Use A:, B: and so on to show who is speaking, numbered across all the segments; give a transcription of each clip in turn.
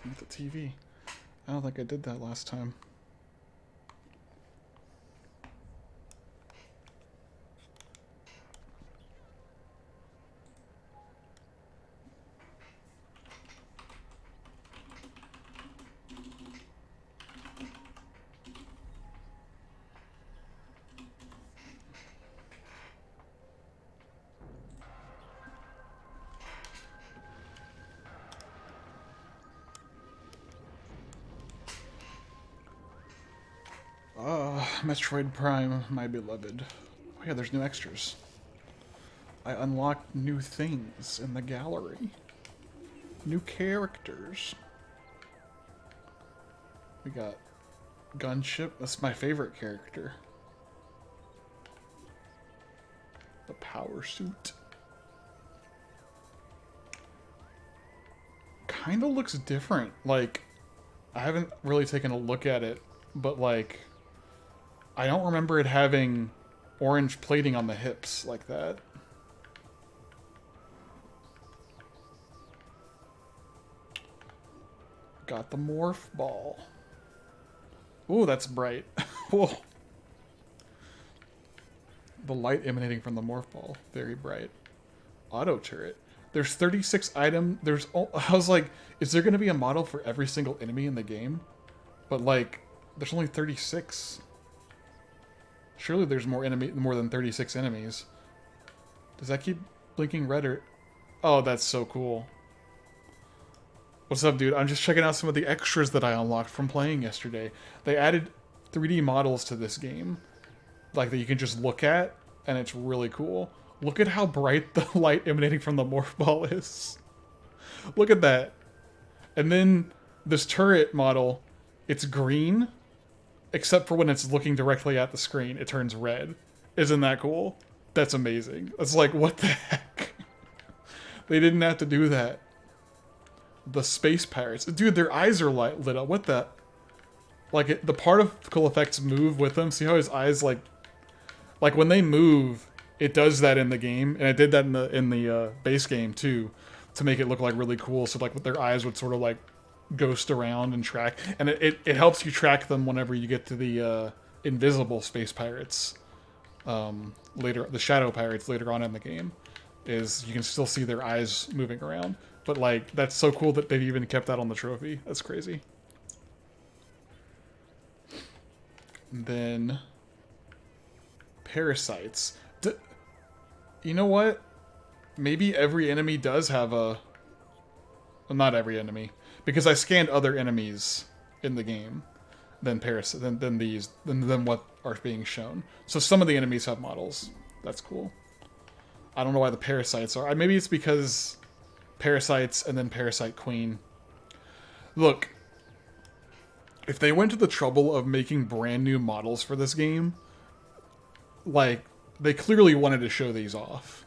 A: With the TV. I don't think I did that last time. Metroid Prime, my beloved. Oh yeah, there's new extras. I unlocked new things in the gallery. New characters. We got Gunship. That's my favorite character. The power suit. Kind of looks different. Like, I haven't really taken a look at it, but like, I don't remember it having orange plating on the hips like that. Got the morph ball. Ooh, that's bright. Whoa. The light emanating from the morph ball, very bright. Auto turret. There's 36 item. I was like, is there going to be a model for every single enemy in the game? But like, there's only 36. Surely there's more than 36 enemies. Does that keep blinking red or... Oh, that's so cool. What's up, dude? I'm just checking out some of the extras that I unlocked from playing yesterday. They added 3D models to this game. Like, that you can just look at, and it's really cool. Look at how bright the light emanating from the morph ball is. Look at that. And then this turret model, it's green, except for when it's looking directly at the screen, it turns red. Isn't that cool? That's amazing. It's like, what the heck? They didn't have to do that. The space pirates. Dude, their eyes are lit up. What the... Like, the particle effects move with them. See how his eyes, like... Like, when they move, it does that in the game. And it did that in the base game, too. To make it look, like, really cool. So, like, their eyes would sort of, like, ghost around and track. And it helps you track them whenever you get to the invisible space pirates. The shadow pirates later on in the game. Is you can still see their eyes moving around. But, like, that's so cool that they've even kept that on the trophy. That's crazy. And then... Parasites. You know what? Maybe every enemy does have a... Well, not every enemy. Because I scanned other enemies in the game than than what are being shown. So some of the enemies have models. That's cool. I don't know why the parasites are. Maybe it's because... Parasites and then Parasite Queen. Look, if they went to the trouble of making brand new models for this game, like, they clearly wanted to show these off.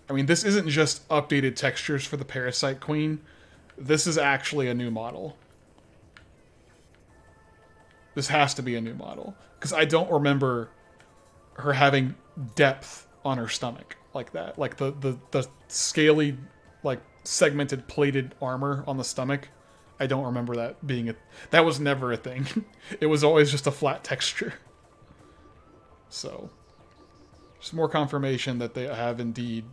A: I mean, this isn't just updated textures for the Parasite Queen. This is actually a new model. This has to be a new model. Because I don't remember her having depth on her stomach like that. Like, the scaly, like, segmented plated armor on the stomach. I don't remember that being a... That was never a thing. It was always just a flat texture. So, just more confirmation that they have indeed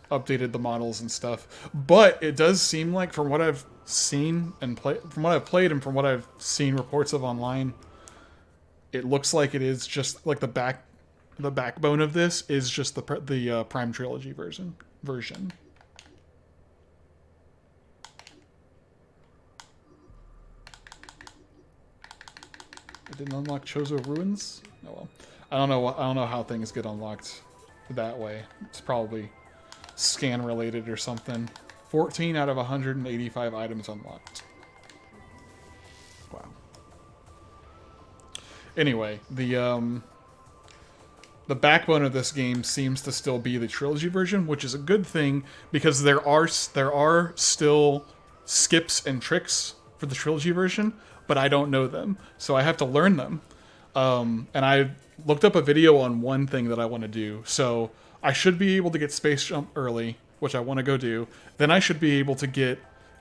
A: updated the models and stuff. But it does seem like, from what I've seen and from what I've played and from what I've seen reports of online, it looks like it is just like the backbone of this is just the Prime Trilogy version. I didn't unlock Chozo Ruins? Oh well. I don't know how things get unlocked that way. It's probably scan related or something. 14 out of 185 items unlocked. Wow. Anyway, the backbone of this game seems to still be the trilogy version, which is a good thing because there are still skips and tricks for the trilogy version, but I don't know them, so I have to learn them. And I looked up a video on one thing that I want to do, so I should be able to get Space Jump early, which I want to go do, then I should be able to get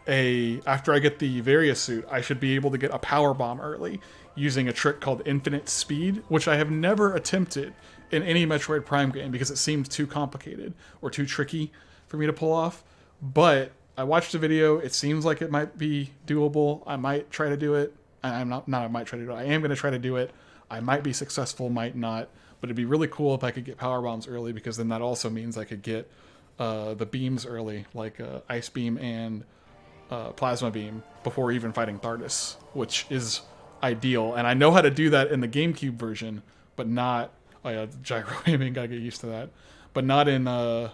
A: after I get the Various suit, I should be able to get a power bomb early using a trick called infinite speed, which I have never attempted in any Metroid Prime game because it seemed too complicated or too tricky for me to pull off. But I watched a video. It seems like it might be doable. I might try to do it. I'm not I might try to do it. I am going to try to do it. I might be successful, might not. But it'd be really cool if I could get power bombs early, because then that also means I could get the beams early, like Ice Beam and Plasma Beam, before even fighting Thardus, which is ideal. And I know how to do that in the GameCube version, but not... Oh yeah, gyro aiming, gotta get used to that. But not in the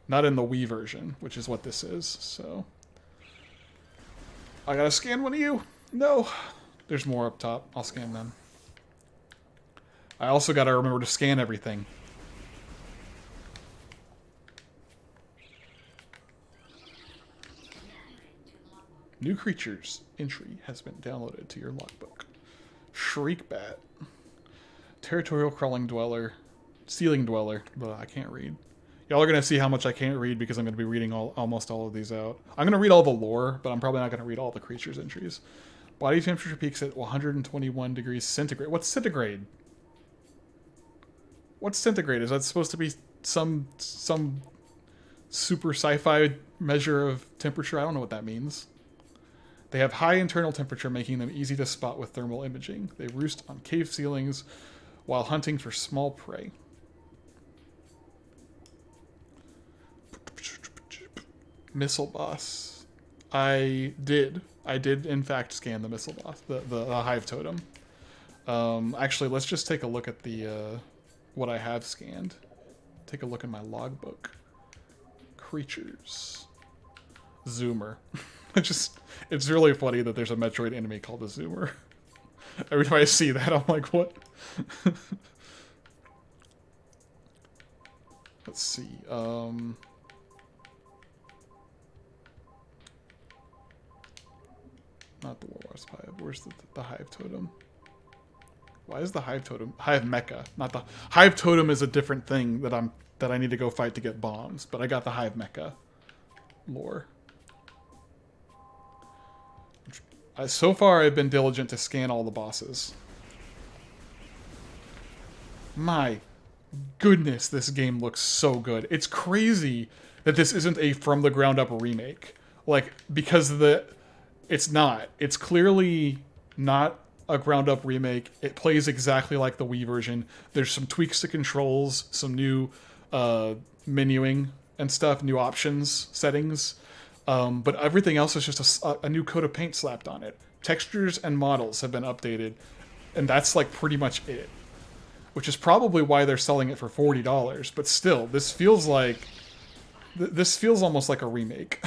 A: Wii version, which is what this is, so... I gotta scan one of you! No! There's more up top. I'll scan them. I also gotta remember to scan everything. New creatures entry has been downloaded to your logbook. Shriekbat. Territorial crawling dweller. Ceiling dweller. Blah, I can't read. Y'all are going to see how much I can't read because I'm going to be reading almost all of these out. I'm going to read all the lore, but I'm probably not going to read all the creatures entries. Body temperature peaks at 121 degrees centigrade. What's centigrade? What's centigrade? Is that supposed to be some super sci-fi measure of temperature? I don't know what that means. They have high internal temperature, making them easy to spot with thermal imaging. They roost on cave ceilings while hunting for small prey. Missile boss. I did in fact scan the missile boss, the hive totem. Actually, let's just take a look at the what I have scanned. Take a look in my logbook. Creatures. Zoomer. It's really funny that there's a Metroid enemy called a Zoomer. Every time I see that, I'm like, what? Let's see. Not the Warlock's Hive. Where's the Hive Totem? Why is the Hive Totem... Hive Mecha. Not the... Hive Totem is a different thing that I need to go fight to get bombs. But I got the Hive Mecha lore. So far, I've been diligent to scan all the bosses. My goodness, this game looks so good. It's crazy that this isn't a from-the-ground-up remake. Like, because it's not. It's clearly not a ground-up remake. It plays exactly like the Wii version. There's some tweaks to controls, some new menuing and stuff, new options, settings. But everything else is just a new coat of paint slapped on it. Textures and models have been updated, and that's like pretty much it. Which is probably why they're selling it for $40. But still, this feels like... This feels almost like a remake.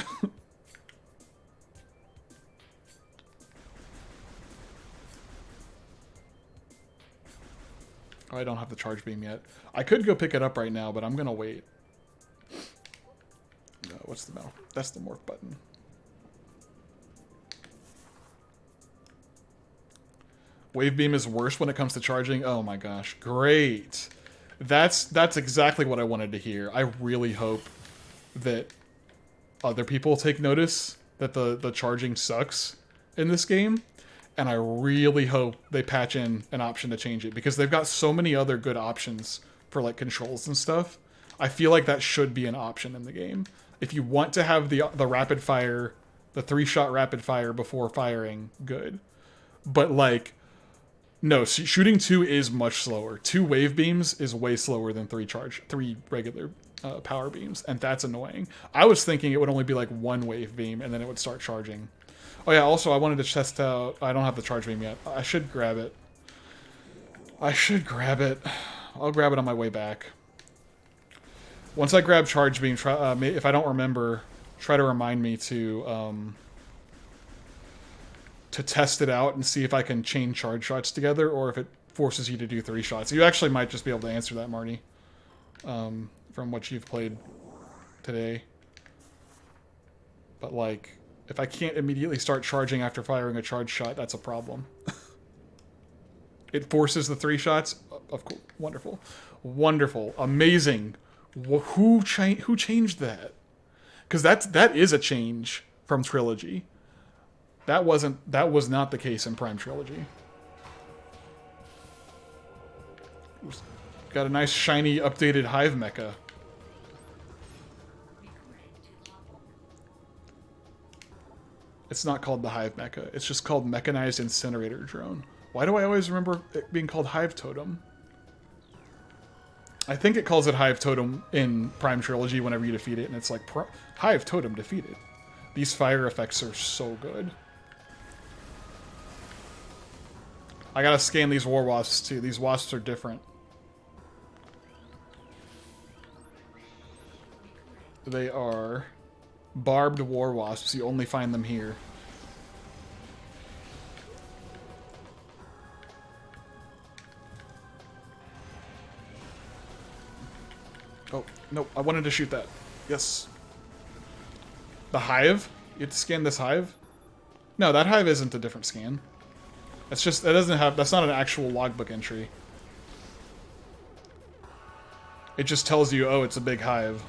A: Oh, I don't have the charge beam yet. I could go pick it up right now, but I'm gonna wait. What's the metal? That's the morph button. Wave beam is worse when it comes to charging. Oh my gosh, great! That's exactly what I wanted to hear. I really hope that other people take notice that the charging sucks in this game, and I really hope they patch in an option to change it, because they've got so many other good options for like controls and stuff. I feel like that should be an option in the game. If you want to have the rapid fire, the 3-shot rapid fire before firing, good. But like, no, shooting 2 is much slower. 2 wave beams is way slower than 3 regular power beams, and that's annoying. I was thinking it would only be like 1 wave beam and then it would start charging. Oh yeah, also I wanted to test out... I don't have the charge beam yet. I should grab it. I'll grab it on my way back. Once I grab charge beam, if I don't remember, try to remind me to test it out and see if I can chain charge shots together, or if it forces you to do 3 shots. You actually might just be able to answer that, Marty, from what you've played today. But like, if I can't immediately start charging after firing a charge shot, that's a problem. It forces the 3 shots. Of course, wonderful, wonderful, amazing. Who changed that? Because that is a change from Trilogy. That was not the case in Prime Trilogy. Got a nice shiny updated Hive mecha. It's not called the Hive mecha. It's just called Mechanized Incinerator Drone. Why do I always remember it being called Hive Totem? I think it calls it Hive Totem in Prime Trilogy whenever you defeat it, and it's like, Hive Totem defeated. These fire effects are so good. I gotta scan these war wasps too. These wasps are different. They are barbed war wasps. You only find them here. Oh, no, I wanted to shoot that. Yes. The hive? You have to scan this hive? No, that hive isn't a different scan. It's just, that doesn't have, that's not an actual logbook entry. It just tells you, oh, it's a big hive.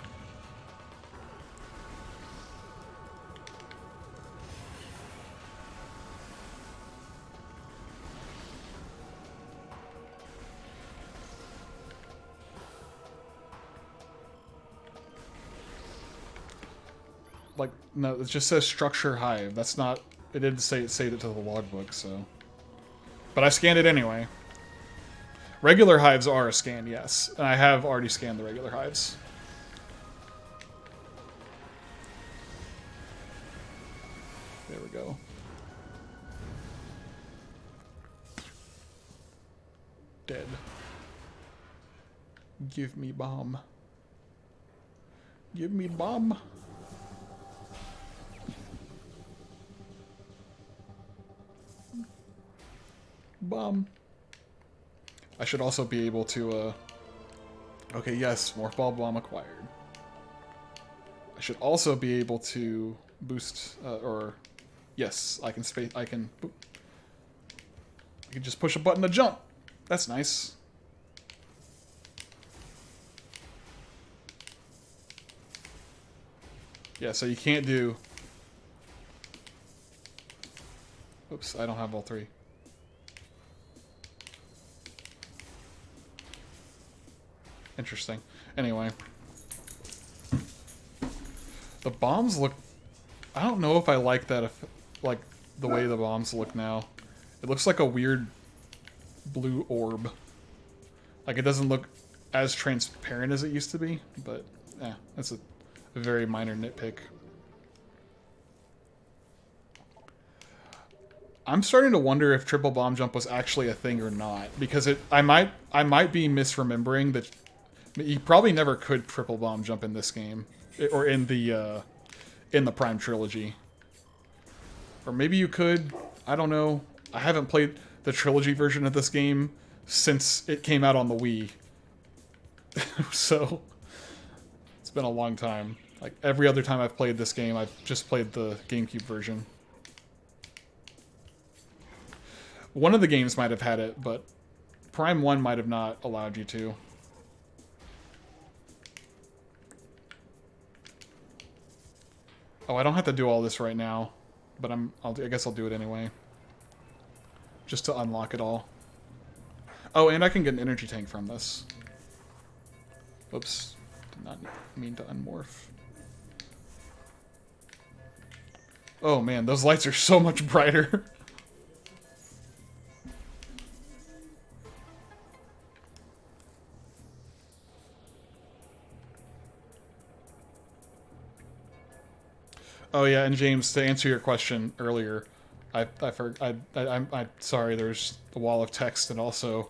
A: Like, no, it just says structure hive. That's not, it didn't say it saved it to the logbook, so. But I scanned it anyway. Regular hives are a scan, yes. And I have already scanned the regular hives. There we go. Dead. Give me bomb. Give me bomb. Bomb. I should also be able to, okay, yes, morph ball bomb acquired. I should also be able to boost, or, yes, I can I can just push a button to jump. That's nice. Yeah, so you can't do... Oops, I don't have all three. Interesting. Anyway. The bombs look... I don't know if I like that, like, the way the bombs look now. It looks like a weird blue orb. Like, it doesn't look as transparent as it used to be, but, that's a very minor nitpick. I'm starting to wonder if triple bomb jump was actually a thing or not, because I might be misremembering that you probably never could triple bomb jump in this game, or in the Prime Trilogy, or maybe you could. I don't know. I haven't played the trilogy version of this game since it came out on the Wii, so it's been a long time. Like every other time I've played this game, I've just played the GameCube version. One of the games might have had it, but Prime 1 might have not allowed you to. Oh, I don't have to do all this right now, but I guess I'll do it anyway. Just to unlock it all. Oh, and I can get an energy tank from this. Oops. Did not mean to unmorph. Oh man, those lights are so much brighter. Oh yeah, and James, to answer your question earlier, I'm sorry. There's a wall of text, and also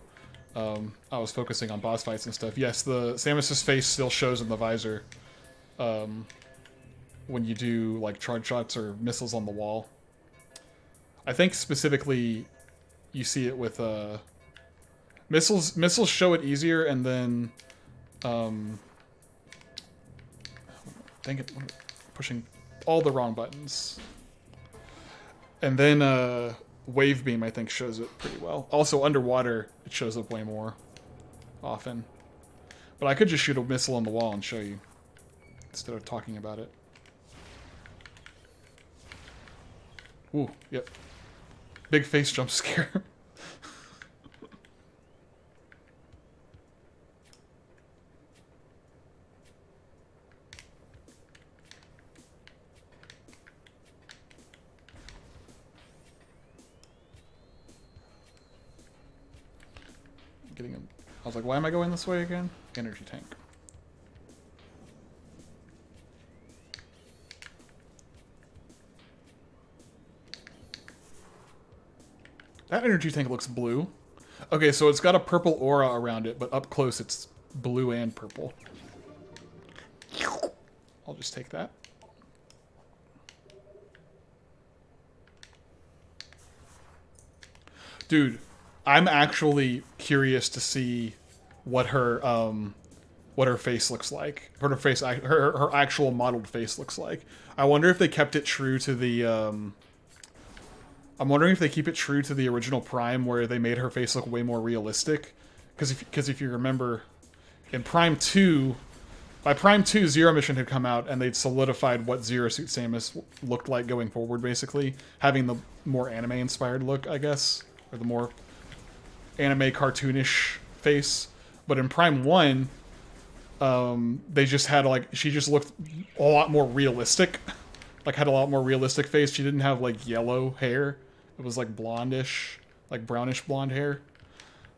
A: I was focusing on boss fights and stuff. Yes, the Samus's face still shows in the visor when you do like charge shots or missiles on the wall. I think specifically you see it with missiles. Missiles show it easier, and then dang it, pushing all the wrong buttons. And then Wave Beam, I think, shows it pretty well. Also, underwater, it shows up way more often. But I could just shoot a missile on the wall and show you, instead of talking about it. Ooh, yep. Big face jump scare. Getting him. I was like, why am I going this way again? Energy tank. That energy tank looks blue. Okay, so it's got a purple aura around it, but up close it's blue and purple. I'll just take that. Dude, I'm actually curious to see what her face looks like. Her actual modeled face looks like. I wonder if they kept it true to the I'm wondering if they keep it true to the original Prime, where they made her face look way more realistic. Because if you remember, in Prime 2, by Prime 2, Zero Mission had come out, and they'd solidified what Zero Suit Samus looked like going forward, basically. Having the more anime-inspired look, I guess. Or the more anime cartoonish face. But in Prime 1, they just had, like, she just looked a lot more realistic. Like, had a lot more realistic face. She didn't have, like, yellow hair. It was, like, blondish, like, brownish blonde hair.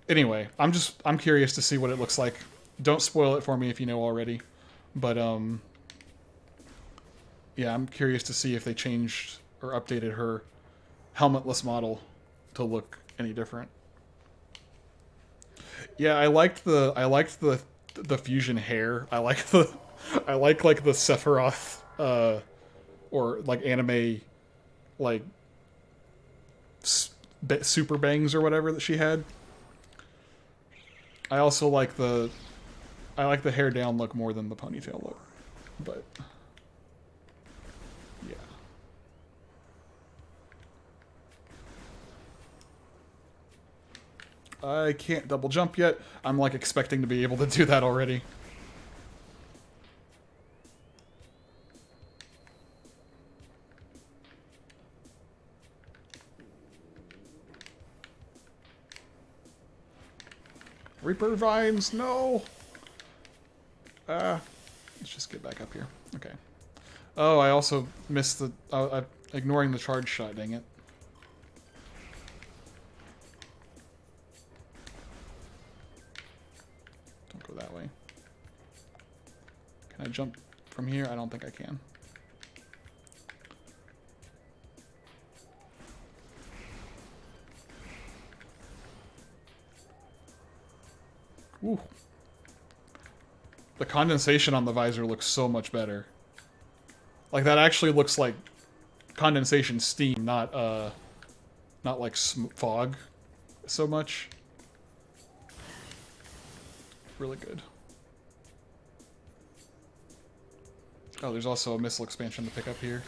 A: Anyway, I'm curious to see what it looks like. Don't spoil it for me if you know already. But, yeah, I'm curious to see if they changed or updated her helmetless model to look any different. Yeah, I liked the fusion hair. I like like the Sephiroth or like anime like super bangs or whatever that she had. I also like the hair down look more than the ponytail look. But yeah. I can't double jump yet. I'm like expecting to be able to do that already. Reaper vines, no! Let's just get back up here. Okay. Oh, I also missed the... ignoring the charge shot, dang it. Don't go that way. Can I jump from here? I don't think I can. Ooh. The condensation on the visor looks so much better. Like, that actually looks like condensation steam, not like fog so much. Really good. Oh, there's also a missile expansion to pick up here.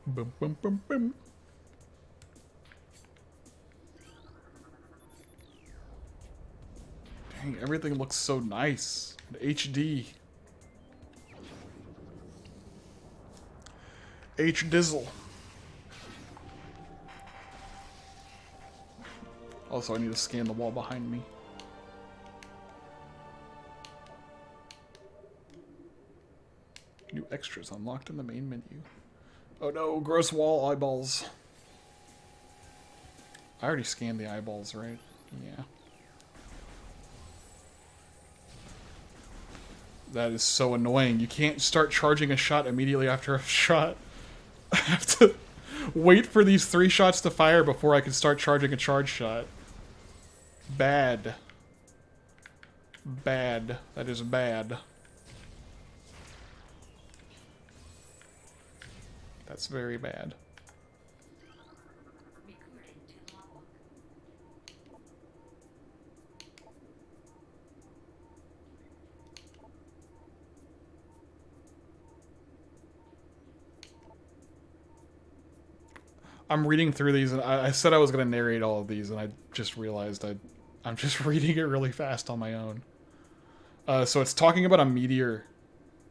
A: Boom, boom, boom, boom. Dang, everything looks so nice. HD. H-dizzle. Also, I need to scan the wall behind me. New extras unlocked in the main menu. Oh no, gross wall eyeballs. I already scanned the eyeballs, right? Yeah. That is so annoying. You can't start charging a shot immediately after a shot. I have to wait for these 3 shots to fire before I can start charging a charge shot. Bad. Bad. That is bad. That's very bad. I'm reading through these, and I said I was going to narrate all of these, and I just realized I'm just reading it really fast on my own. So it's talking about a meteor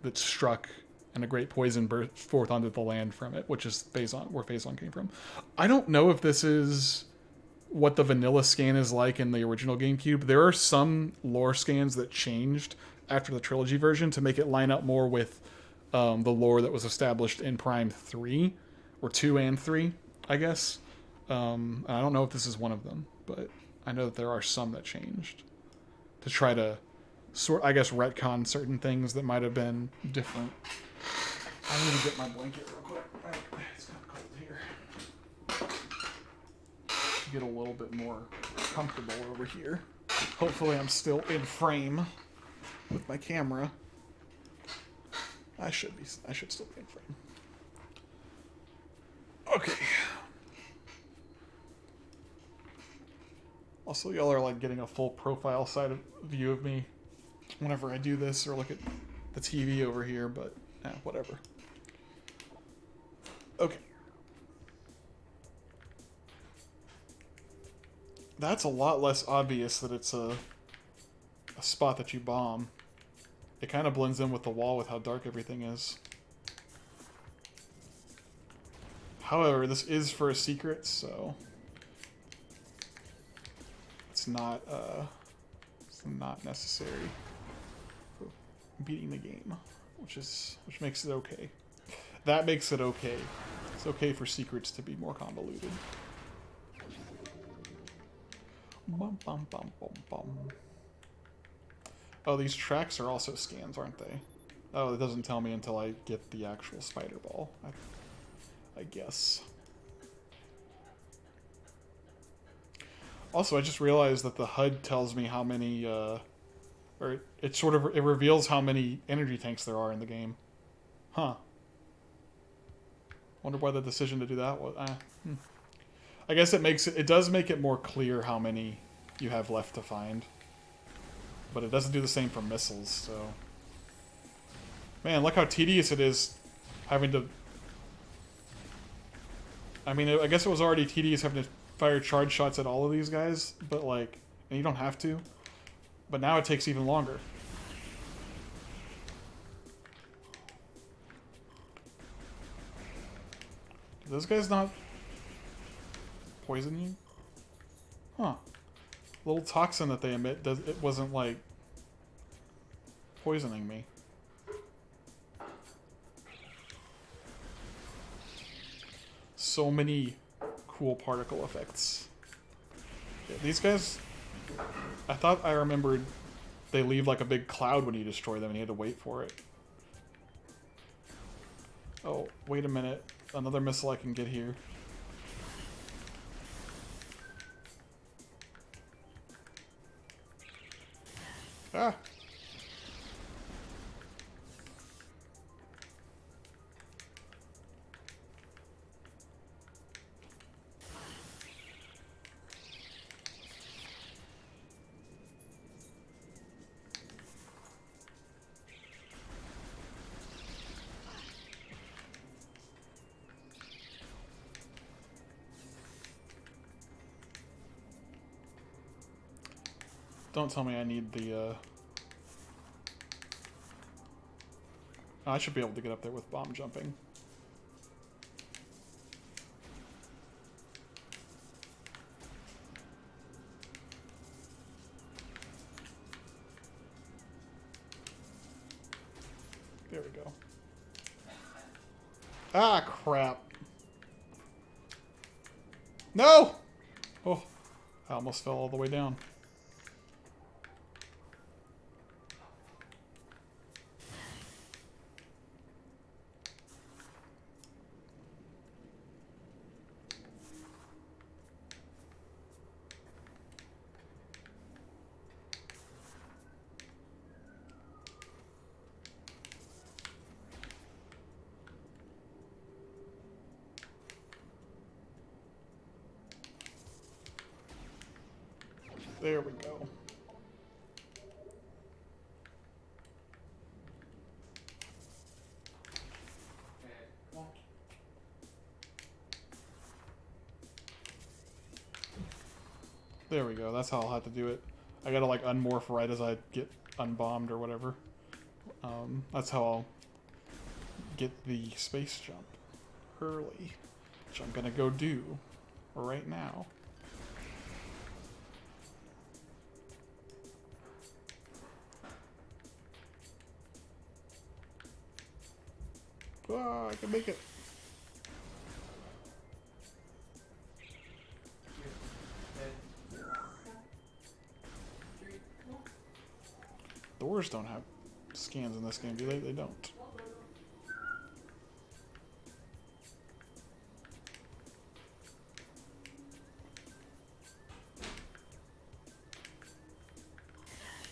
A: that struck, and a great poison burst forth onto the land from it, which is where Phase 1 came from. I don't know if this is what the vanilla scan is like in the original GameCube. There are some lore scans that changed after the trilogy version to make it line up more with the lore that was established in Prime 3, or 2 and 3, I guess. And I don't know if this is one of them, but I know that there are some that changed to try to I guess, retcon certain things that might have been different. I need to get my blanket real quick. It's kind of cold here. Get a little bit more comfortable over here. Hopefully I'm still in frame with my camera. I should still be in frame. Okay. Also, y'all are like getting a full profile view of me whenever I do this, or look at the TV over here, but whatever. Okay. That's a lot less obvious that it's a spot that you bomb. It kind of blends in with the wall with how dark everything is. However, this is for a secret, so it's not necessary for beating the game, which makes it okay. That makes it okay. It's okay for secrets to be more convoluted. Bum, bum, bum, bum, bum. Oh, these tracks are also scans, aren't they? Oh, it doesn't tell me until I get the actual spider ball, I guess. Also, I just realized that the HUD tells me how many, or it reveals how many energy tanks there are in the game. Huh. Wonder why the decision to do that was. I guess it does make it more clear how many you have left to find. But it doesn't do the same for missiles, so. Man, look how tedious it is having to. I mean, I guess it was already tedious having to fire charge shots at all of these guys, but like, and you don't have to. But now it takes even longer. Do those guys not poison you? Huh. The little toxin that they emit, it wasn't like poisoning me. So many cool particle effects. Yeah, these guys, I thought I remembered they leave like a big cloud when you destroy them and you had to wait for it. Oh, wait a minute. Another missile I can get here. Ah! Don't tell me I need the, I should be able to get up there with bomb jumping. There we go. Ah, crap. No! Oh, I almost fell all the way down. There we go. There we go. That's how I'll have to do it. I gotta like unmorph right as I get unbombed or whatever. That's how I'll get the space jump early, which I'm gonna go do right now. Ah, I can make it. Doors don't have scans in this game, do they? They don't.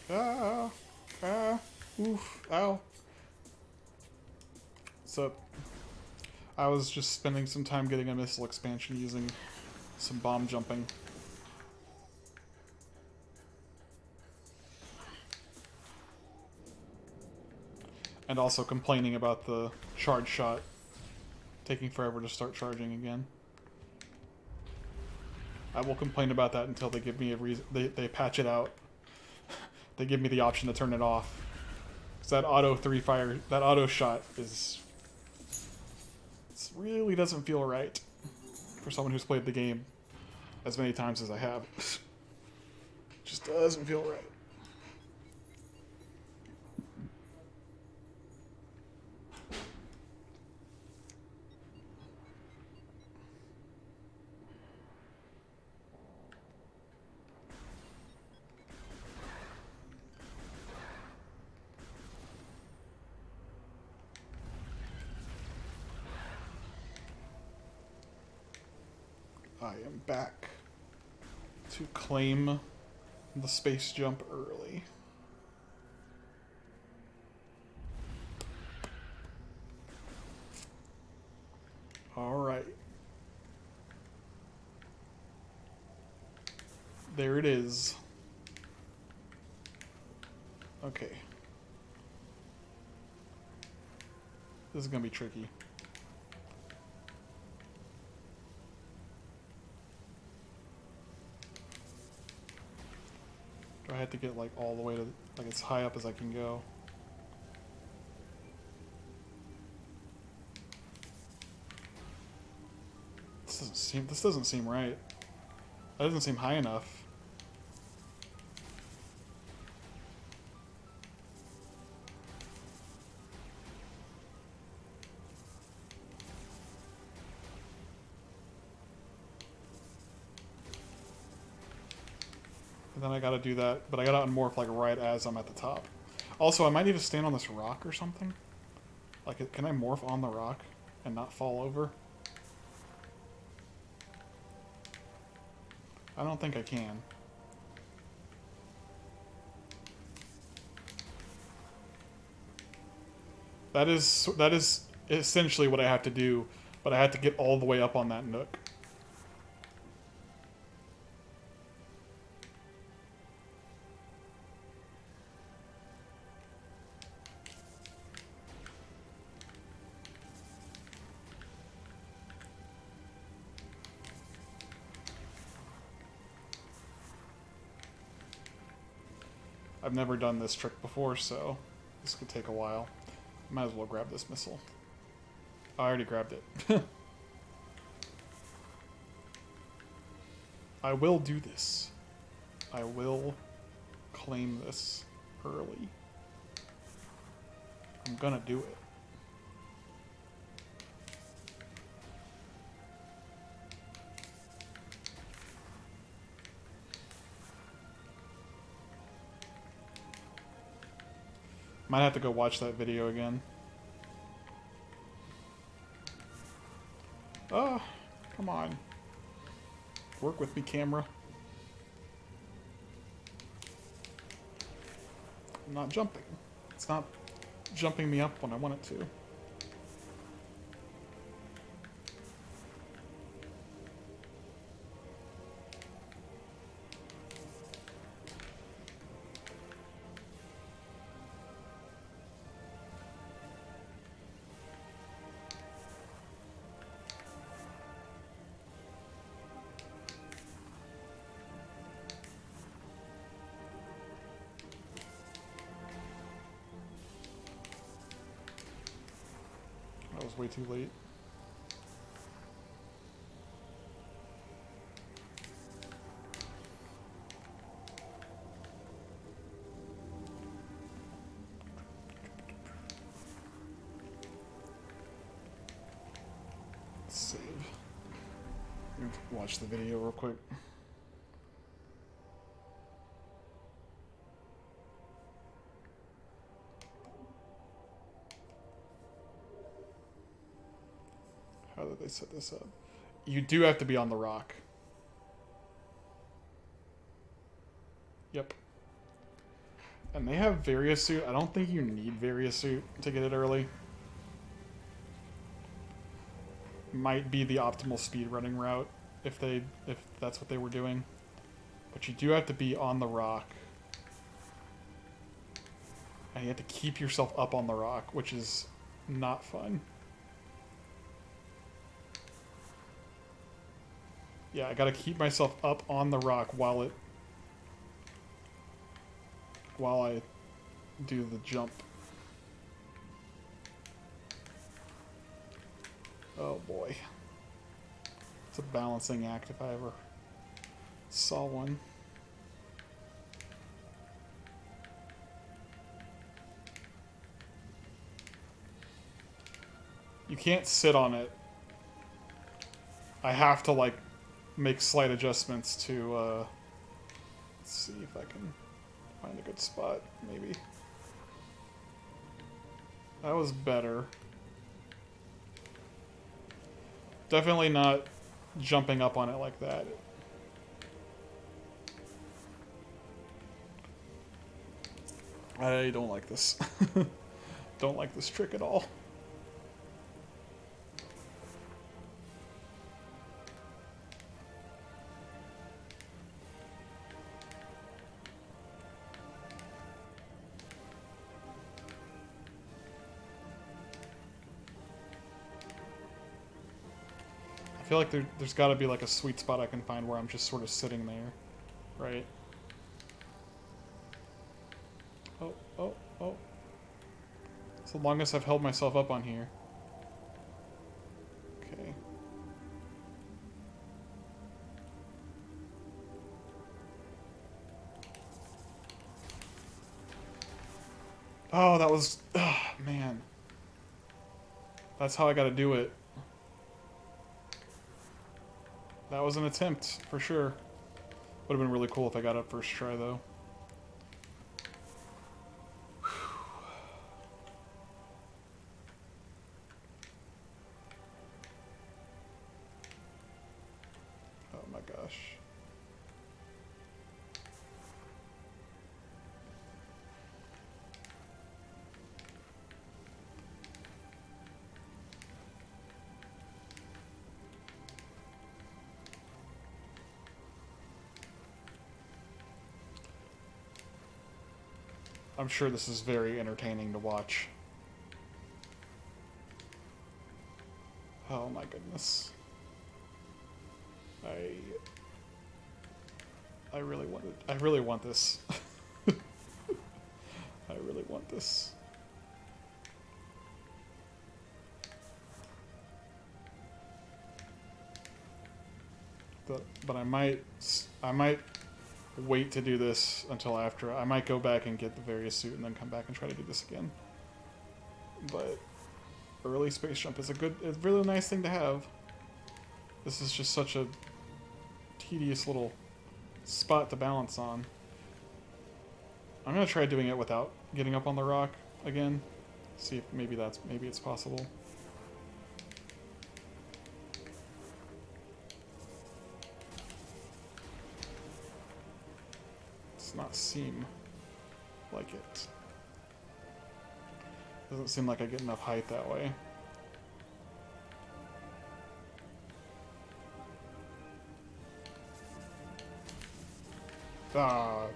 A: Ah, oof, ow. So, I was just spending some time getting a missile expansion using some bomb jumping. And also complaining about the charge shot taking forever to start charging again. I will complain about that until they give me a reason. They patch it out. They give me the option to turn it off. Because that auto shot is... It really doesn't feel right for someone who's played the game as many times as I have. Just doesn't feel right. I am back to claim the space jump early. Alright. There it is. Okay. This is gonna be tricky. Do I have to get like all the way to like as high up as I can go? This doesn't seem right. That doesn't seem high enough. And then I gotta do that, but I gotta unmorph like right as I'm at the top. Also, I might need to stand on this rock or something. Like, can I morph on the rock and not fall over? I don't think I can. That is essentially what I have to do, but I have to get all the way up on that nook. I've never done this trick before, so this could take a while. Might as well grab this missile. I already grabbed it. I will do this. I will claim this early. I'm gonna do it. Might have to go watch that video again. Oh, come on. Work with me, camera. I'm not jumping. It's not jumping me up when I want it to. That was way too late. Save. Watch the video real quick. How did they set this up? You do have to be on the rock. Yep. And they have Various Suit. I don't think you need Various Suit to get it early. Might be the optimal speedrunning route if that's what they were doing. But you do have to be on the rock. And you have to keep yourself up on the rock, which is not fun. Yeah, I gotta keep myself up on the rock while I do the jump. Oh boy. It's a balancing act if I ever saw one. You can't sit on it. I have to, like, make slight adjustments to, let's see if I can find a good spot, maybe. That was better. Definitely not jumping up on it like that. I don't like this. Don't like this trick at all. I feel like there's got to be like a sweet spot I can find where I'm just sort of sitting there, right? Oh, oh, oh. It's the longest I've held myself up on here. Okay. Oh, that was... Oh, man. That's how I gotta do it. That was an attempt, for sure. Would have been really cool if I got it first try, though. Oh my gosh. I'm sure this is very entertaining to watch. Oh my goodness. I really want this. I really want this. But I might wait to do this until after. I might go back and get the Various Suit and then come back and try to do this again. But early space jump is a really nice thing to have. This is just such a tedious little spot to balance on. I'm gonna try doing it without getting up on the rock again. See if maybe it's possible. Does not seem like it. Doesn't seem like I get enough height that way. Ah.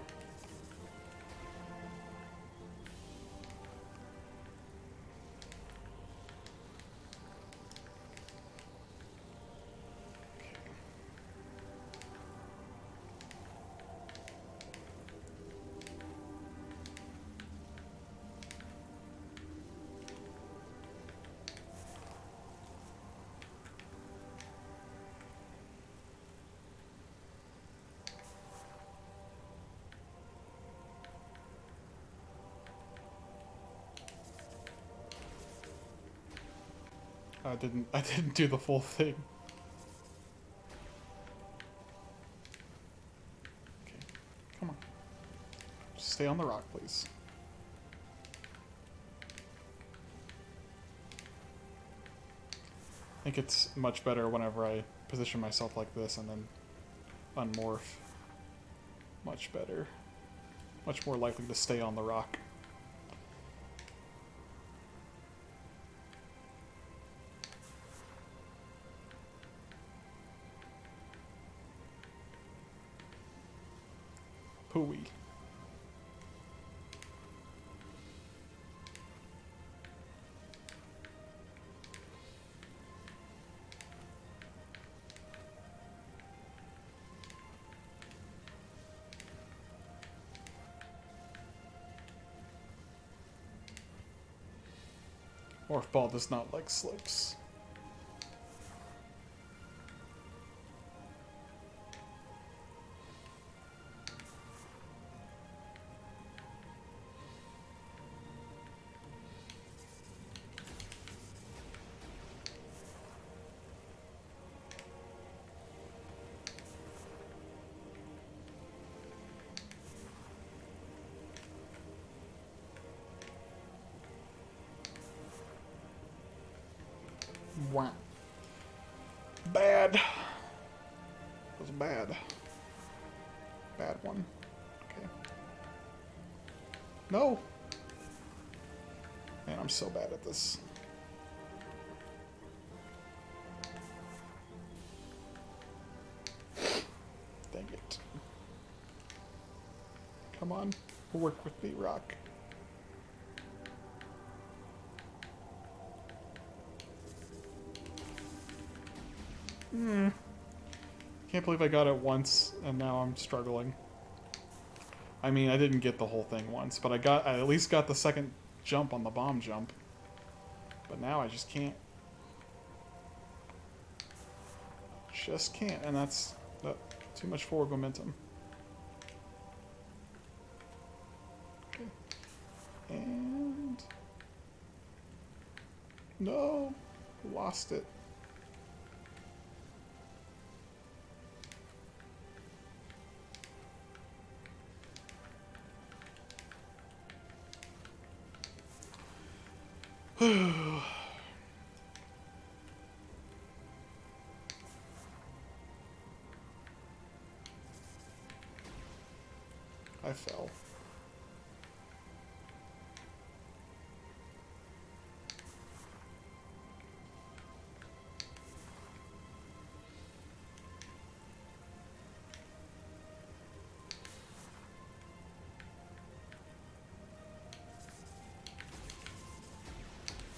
A: I didn't do the full thing. Okay. Come on. Just stay on the rock, please. I think it's much better whenever I position myself like this and then unmorph. Much better. Much more likely to stay on the rock. Pooey. Morph Ball does not like slips. Wow. Bad. It was bad. Bad one. Okay. No! Man, I'm so bad at this. Dang it. Come on. Work with me, Rock. Can't believe I got it once, and now I'm struggling. I mean, I didn't get the whole thing once, but I at least got the second jump on the bomb jump. But now I just can't. Just can't, and that's too much forward momentum. Okay. And... No! Lost it. I fell.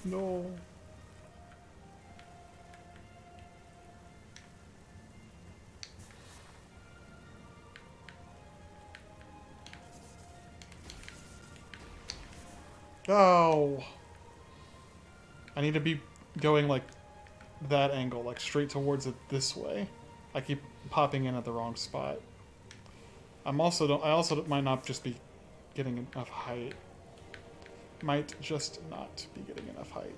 A: No. Oh. I need to be going like that angle, like straight towards it this way. I keep popping in at the wrong spot. I also might not just be getting enough height. Might just not be getting enough height.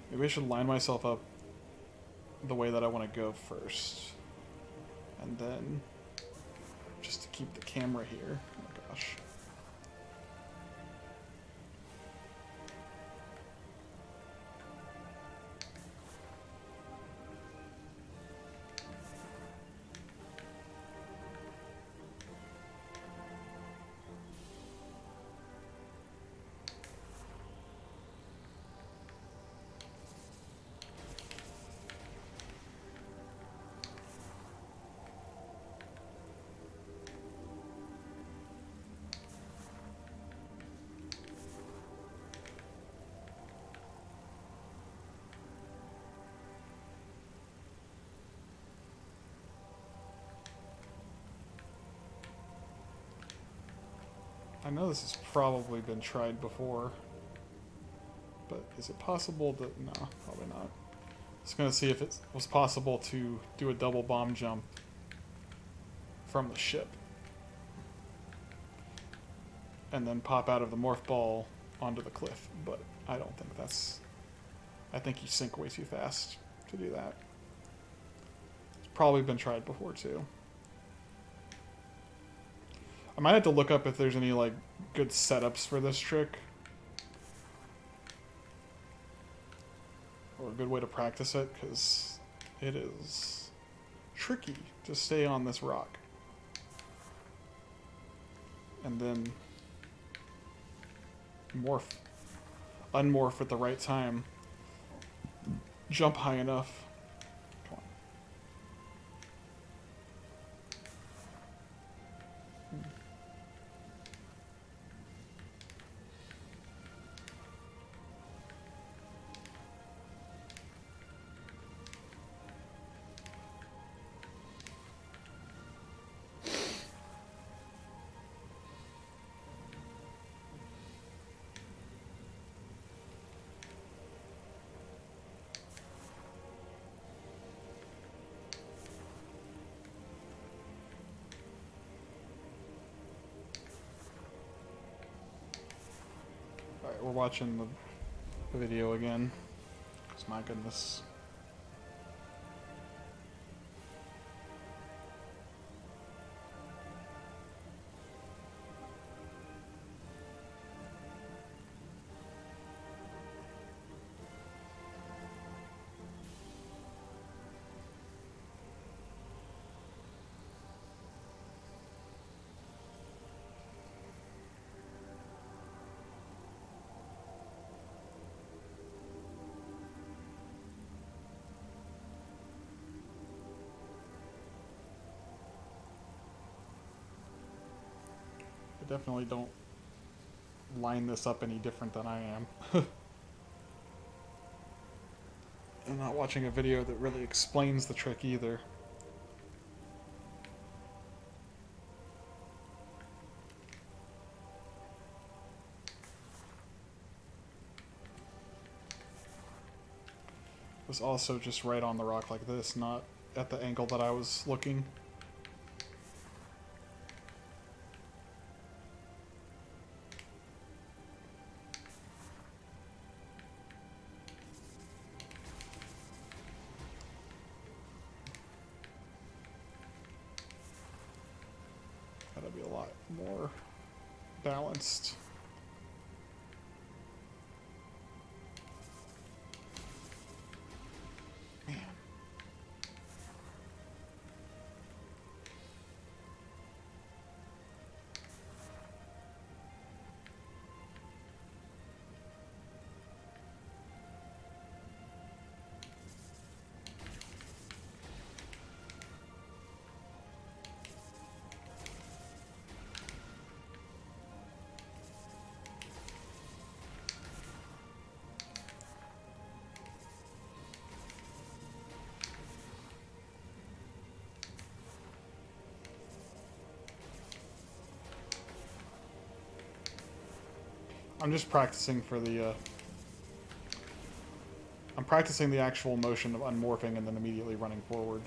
A: Maybe I should line myself up the way that I want to go first. And then just to keep the camera here. Oh my gosh. I know this has probably been tried before, but is it possible to... No, probably not. Just gonna see if it was possible to do a double bomb jump from the ship. And then pop out of the morph ball onto the cliff, but I don't think that's... I I think you sink way too fast to do that. It's probably been tried before too. I might have to look up if there's any like good setups for this trick. Or a good way to practice it, because it is tricky to stay on this rock. And then unmorph at the right time. Jump high enough. Come on. Alright, we're watching the video again. Because my goodness. Definitely don't line this up any different than I am. I'm not watching a video that really explains the trick either. It was also just right on the rock like this, not at the angle that I was looking. Gotta be a lot more balanced. Man. I'm just practicing for the, I'm practicing the actual motion of unmorphing and then immediately running forward.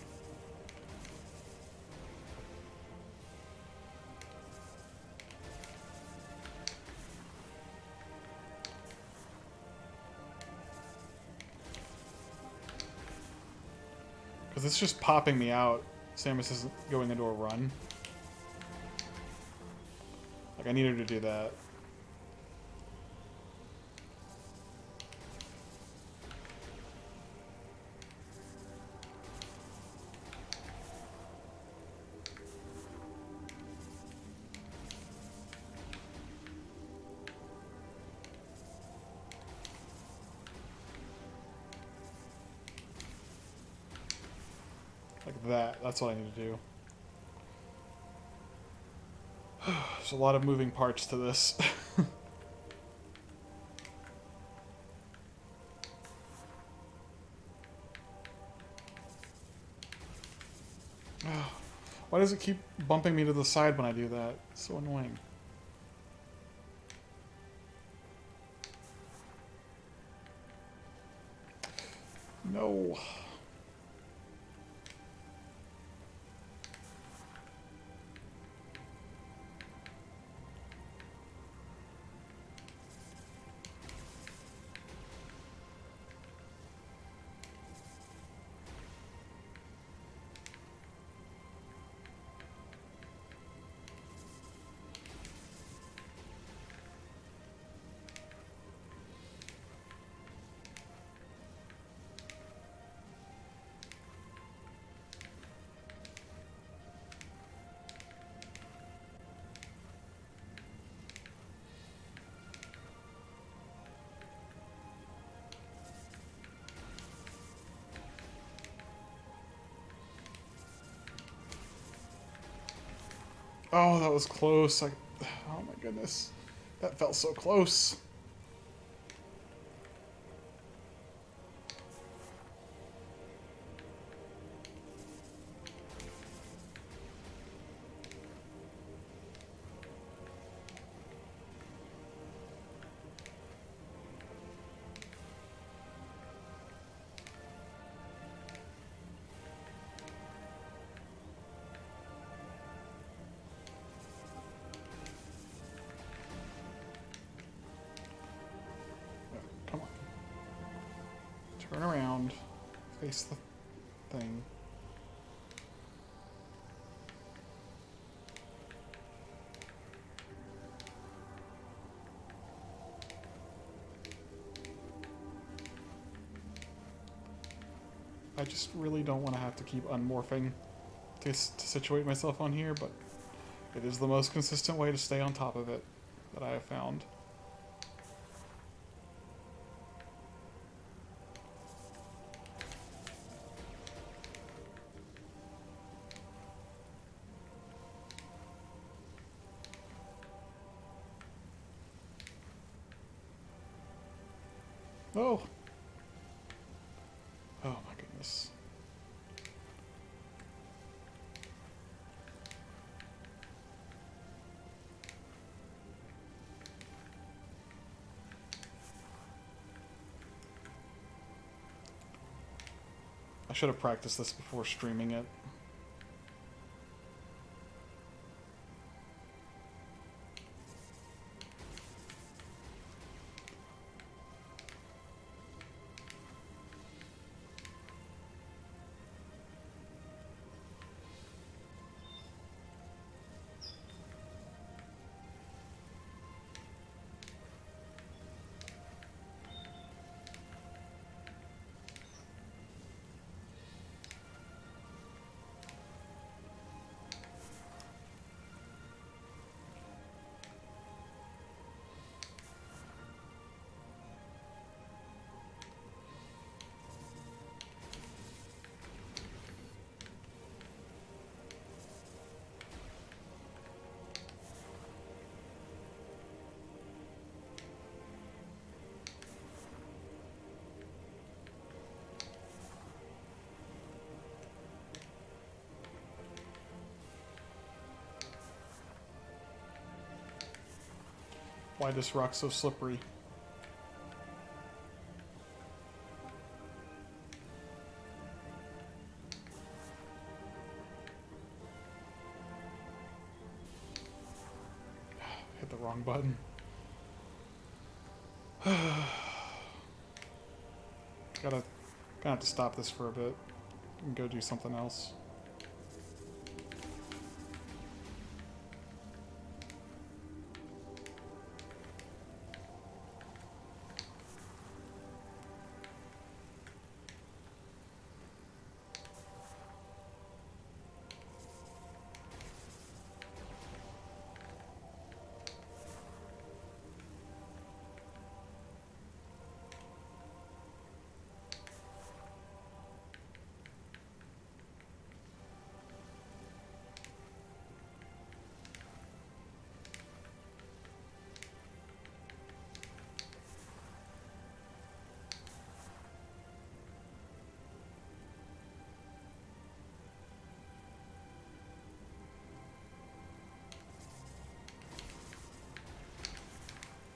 A: Because it's just popping me out. Samus isn't going into a run. Like, I need her to do that. Like that. That's what I need to do. There's a lot of moving parts to this. Why does it keep bumping me to the side when I do that? It's so annoying. No. Oh, that was close. Oh my goodness. That felt so close. Come on. Turn around. Face the thing. I just really don't want to have to keep unmorphing to situate myself on here, but it is the most consistent way to stay on top of it that I have found. Oh! Oh my goodness. I should have practiced this before streaming it. Why this rock so slippery? Hit the wrong button. Gotta have to stop this for a bit and go do something else.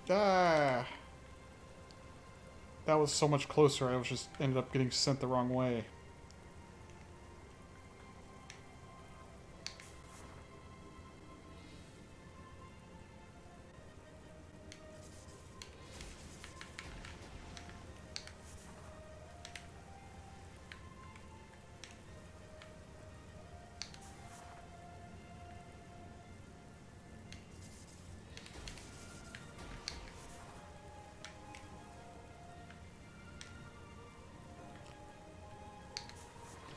A: Ah! That was so much closer, I was just ended up getting sent the wrong way.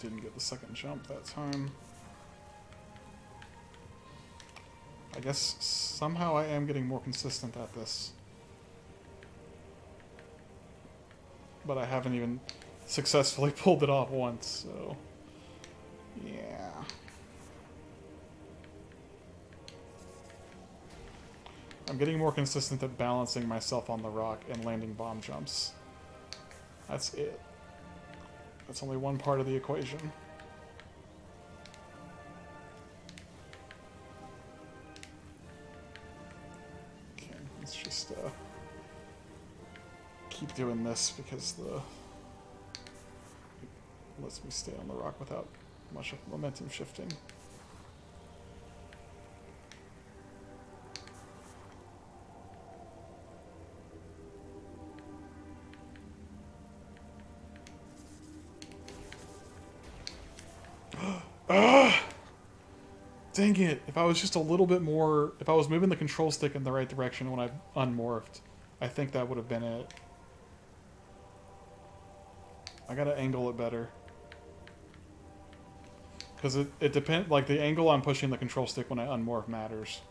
A: Didn't get the second jump that time. I guess somehow I am getting more consistent at this. But I haven't even successfully pulled it off once, so... yeah. I'm getting more consistent at balancing myself on the rock and landing bomb jumps. That's it. That's only one part of the equation. Okay, let's just keep doing this because it lets me stay on the rock without much momentum shifting. Dang it! If I was just a little bit more... If I was moving the control stick in the right direction when I unmorphed, I think that would have been it. I gotta angle it better. Because it depends... Like, the angle I'm pushing the control stick when I unmorph matters.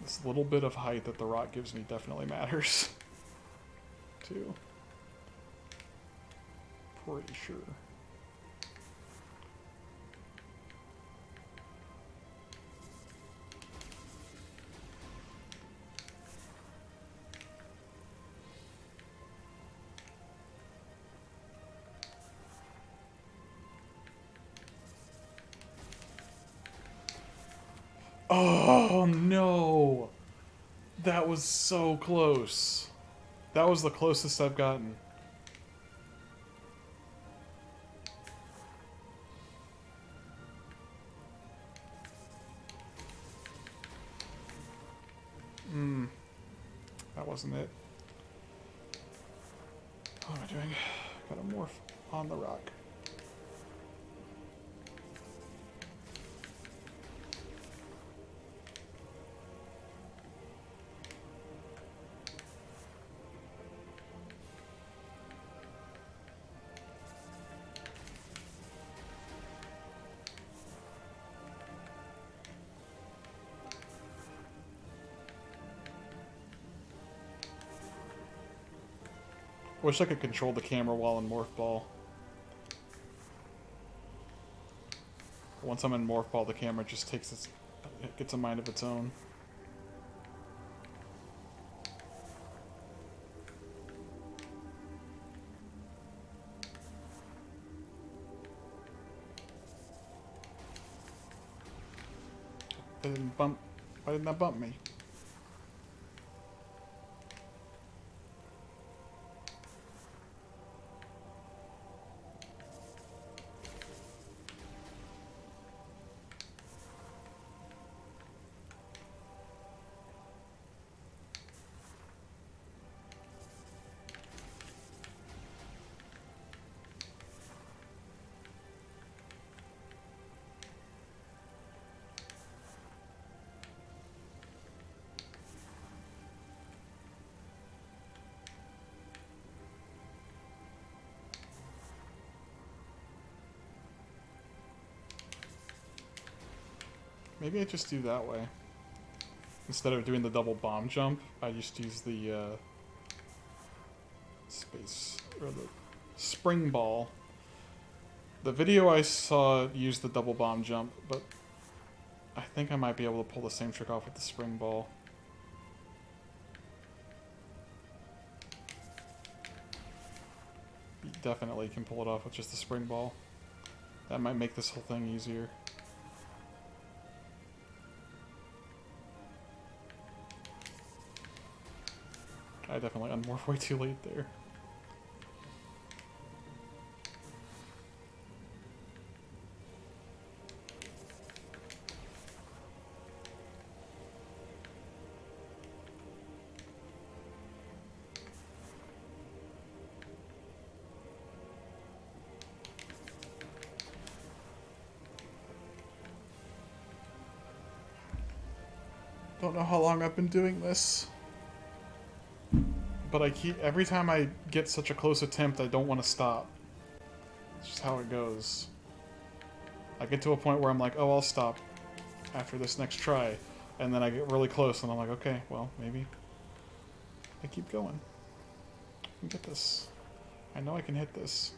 A: This little bit of height that the rock gives me definitely matters. Too. Pretty sure. Oh, no! That was so close. That was the closest I've gotten. That wasn't it. What am I doing? Gotta morph on the rock. Wish I could control the camera while in Morph Ball. Once I'm in Morph Ball, the camera just gets a mind of its own. Why didn't that bump me? Maybe I just do that way. Instead of doing the double bomb jump, I just use the the spring ball. The video I saw used the double bomb jump, but I think I might be able to pull the same trick off with the spring ball. You definitely can pull it off with just the spring ball. That might make this whole thing easier. I definitely unmorphed way too late there. Don't know how long I've been doing this. But every time I get such a close attempt, I don't want to stop. It's just how it goes. I get to a point where I'm like, oh, I'll stop after this next try. And then I get really close and I'm like, okay, well, maybe I keep going. I can get this. I know I can hit this.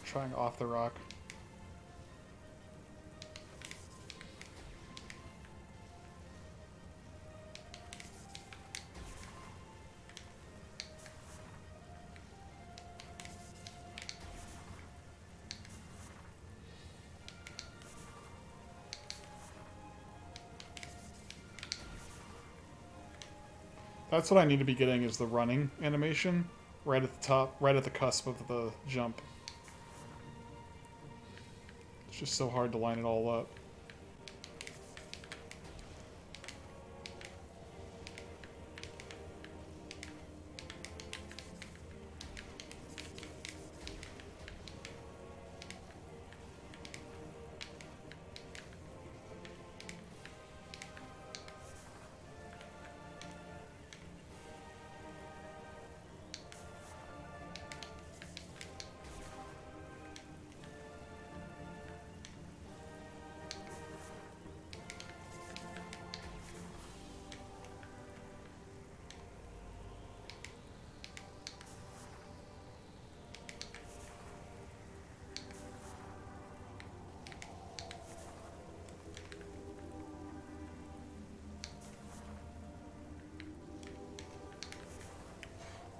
A: Trying off the rock. That's what I need to be getting is the running animation right at the top, right at the cusp of the jump. It's just so hard to line it all up.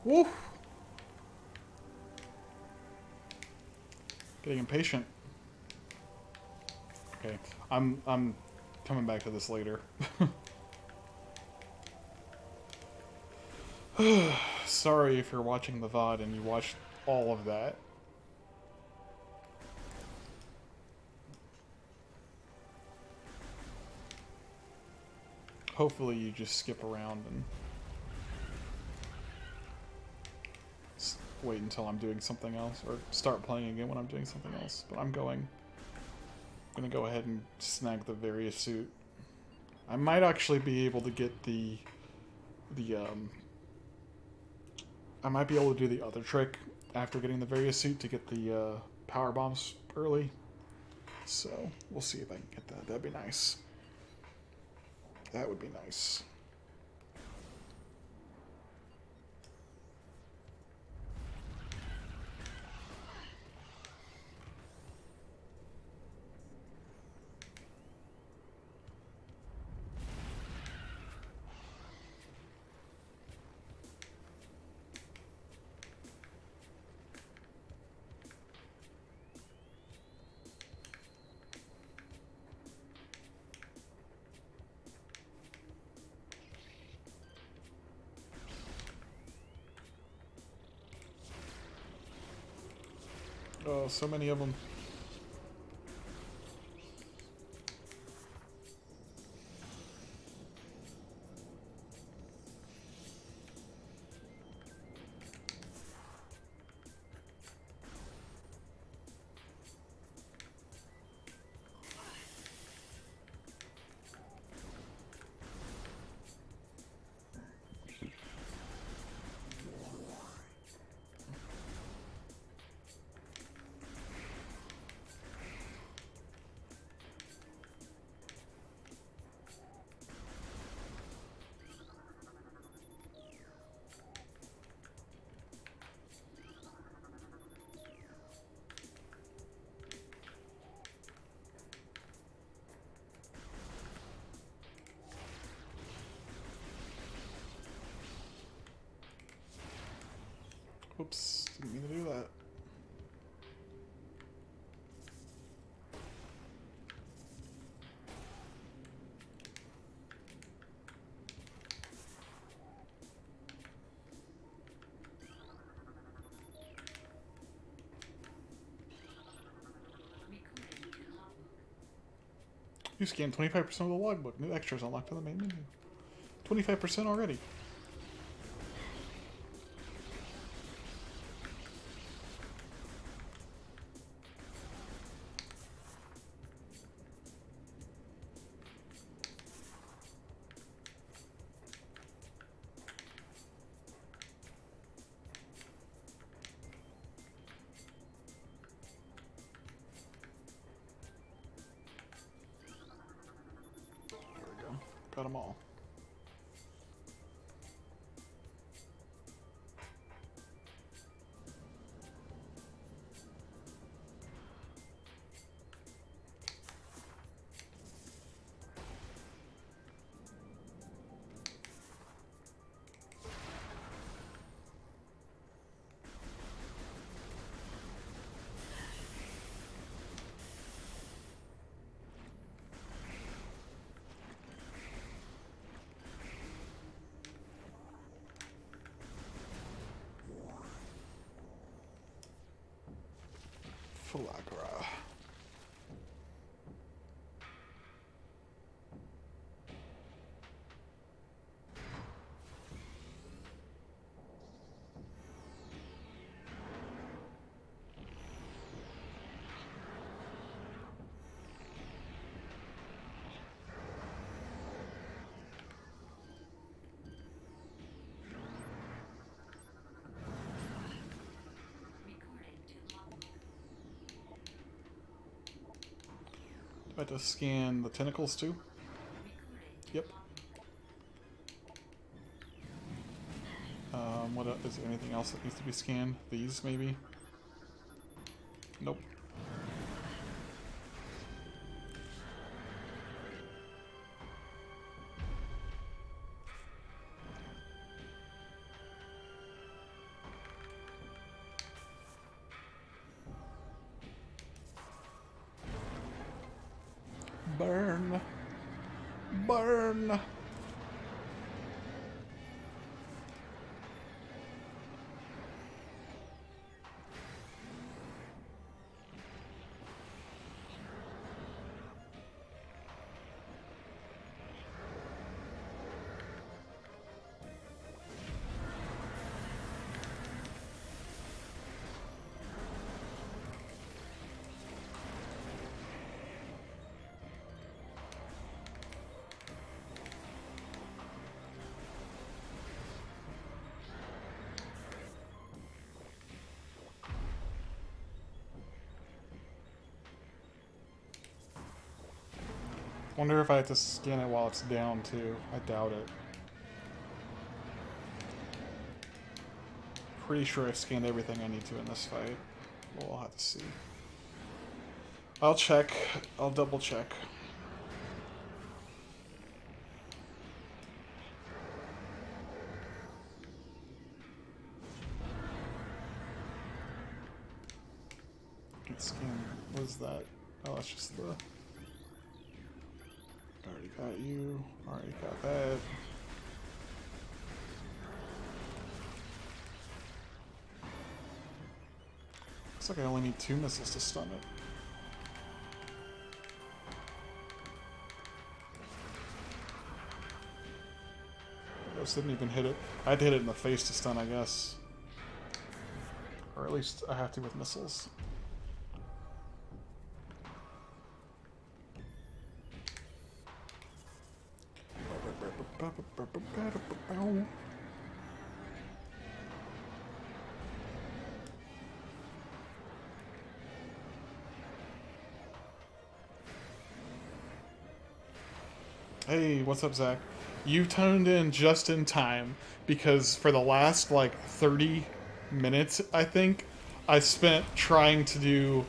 A: Woo! Getting impatient. Okay, I'm coming back to this later. Sorry if you're watching the VOD and you watched all of that. Hopefully you just skip around and wait until I'm doing something else, or start playing again when I'm doing something else. But I'm gonna go ahead and snag the various suit. I might actually be able to get I might be able to do the other trick after getting the various suit to get the power bombs early. So we'll see if I can get that. That'd be nice. That would be nice. Oh, so many of them. Whoops, didn't mean to do that. You scanned 25% of the logbook. New extras unlocked on the main menu. 25% already. Got them all. Flagra. I have to scan the tentacles too? Yep. What is there anything else that needs to be scanned? These maybe? Nope. Burn. Burn. Wonder if I have to scan it while it's down too. I doubt it. Pretty sure I've scanned everything I need to in this fight. Well, we'll have to see. I'll check. I'll double check. Let's scan. What is that? Oh, that's just the... Already got you. Already got that. Looks like I only need 2 missiles to stun it. I just didn't even hit it. I had to hit it in the face to stun, I guess. Or at least I have to with missiles. Hey, what's up, Zach? You tuned in just in time because for the last like 30 minutes, I think, I spent trying to do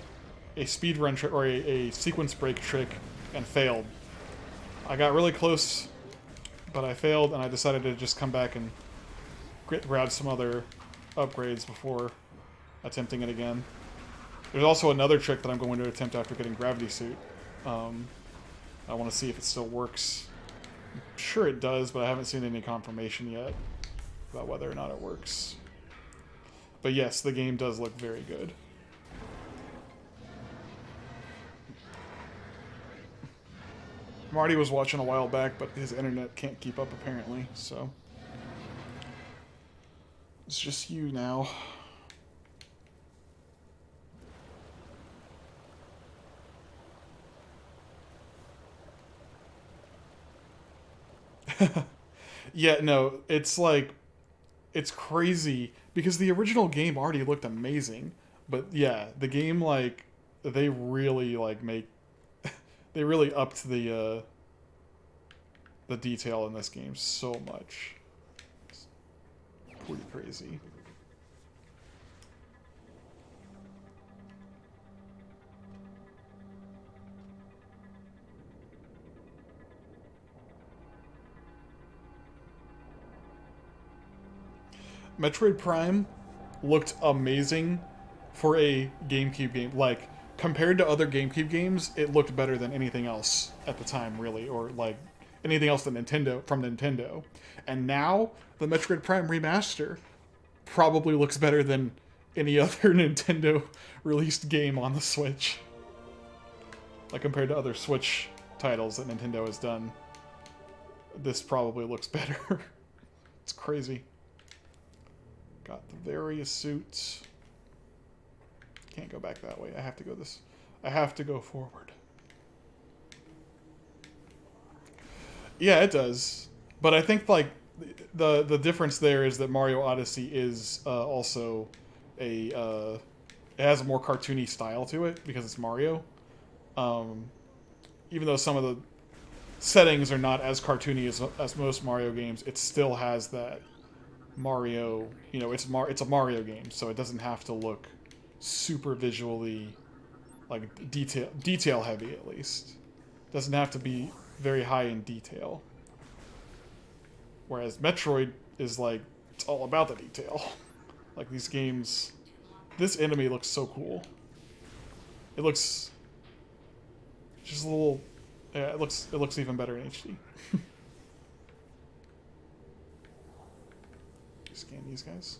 A: a speedrun trick or a sequence break trick and failed. I got really close, but I failed, and I decided to just come back and grab some other upgrades before attempting it again. There's also another trick that I'm going to attempt after getting Gravity Suit. I want to see if it still works. I'm sure it does, but I haven't seen any confirmation yet about whether or not it works. But yes, the game does look very good. Marty was watching a while back, but his internet can't keep up apparently, so it's just you now. Yeah, no, it's like, it's crazy because the original game already looked amazing, but yeah, the game, like, they really like make they really upped the detail in this game so much. It's pretty crazy. Metroid Prime looked amazing for a GameCube game. Like, compared to other GameCube games, it looked better than anything else at the time, really, or like anything else that Nintendo from Nintendo. And now the Metroid Prime remaster probably looks better than any other Nintendo released game on the Switch. Like, compared to other Switch titles that Nintendo has done, this probably looks better. It's crazy. Got the various suits. Can't go back that way. I have to go this. I have to go forward. Yeah, it does. But I think like the difference there is that Mario Odyssey is also a it has a more cartoony style to it because it's Mario. Even though some of the settings are not as cartoony as most Mario games, it still has that Mario, you know, it's a Mario game, so it doesn't have to look super visually like detail heavy, at least. It doesn't have to be very high in detail. Whereas Metroid is like, it's all about the detail. Like these games, this enemy looks so cool. It looks just a little, yeah, it looks even better in HD. Scan these guys.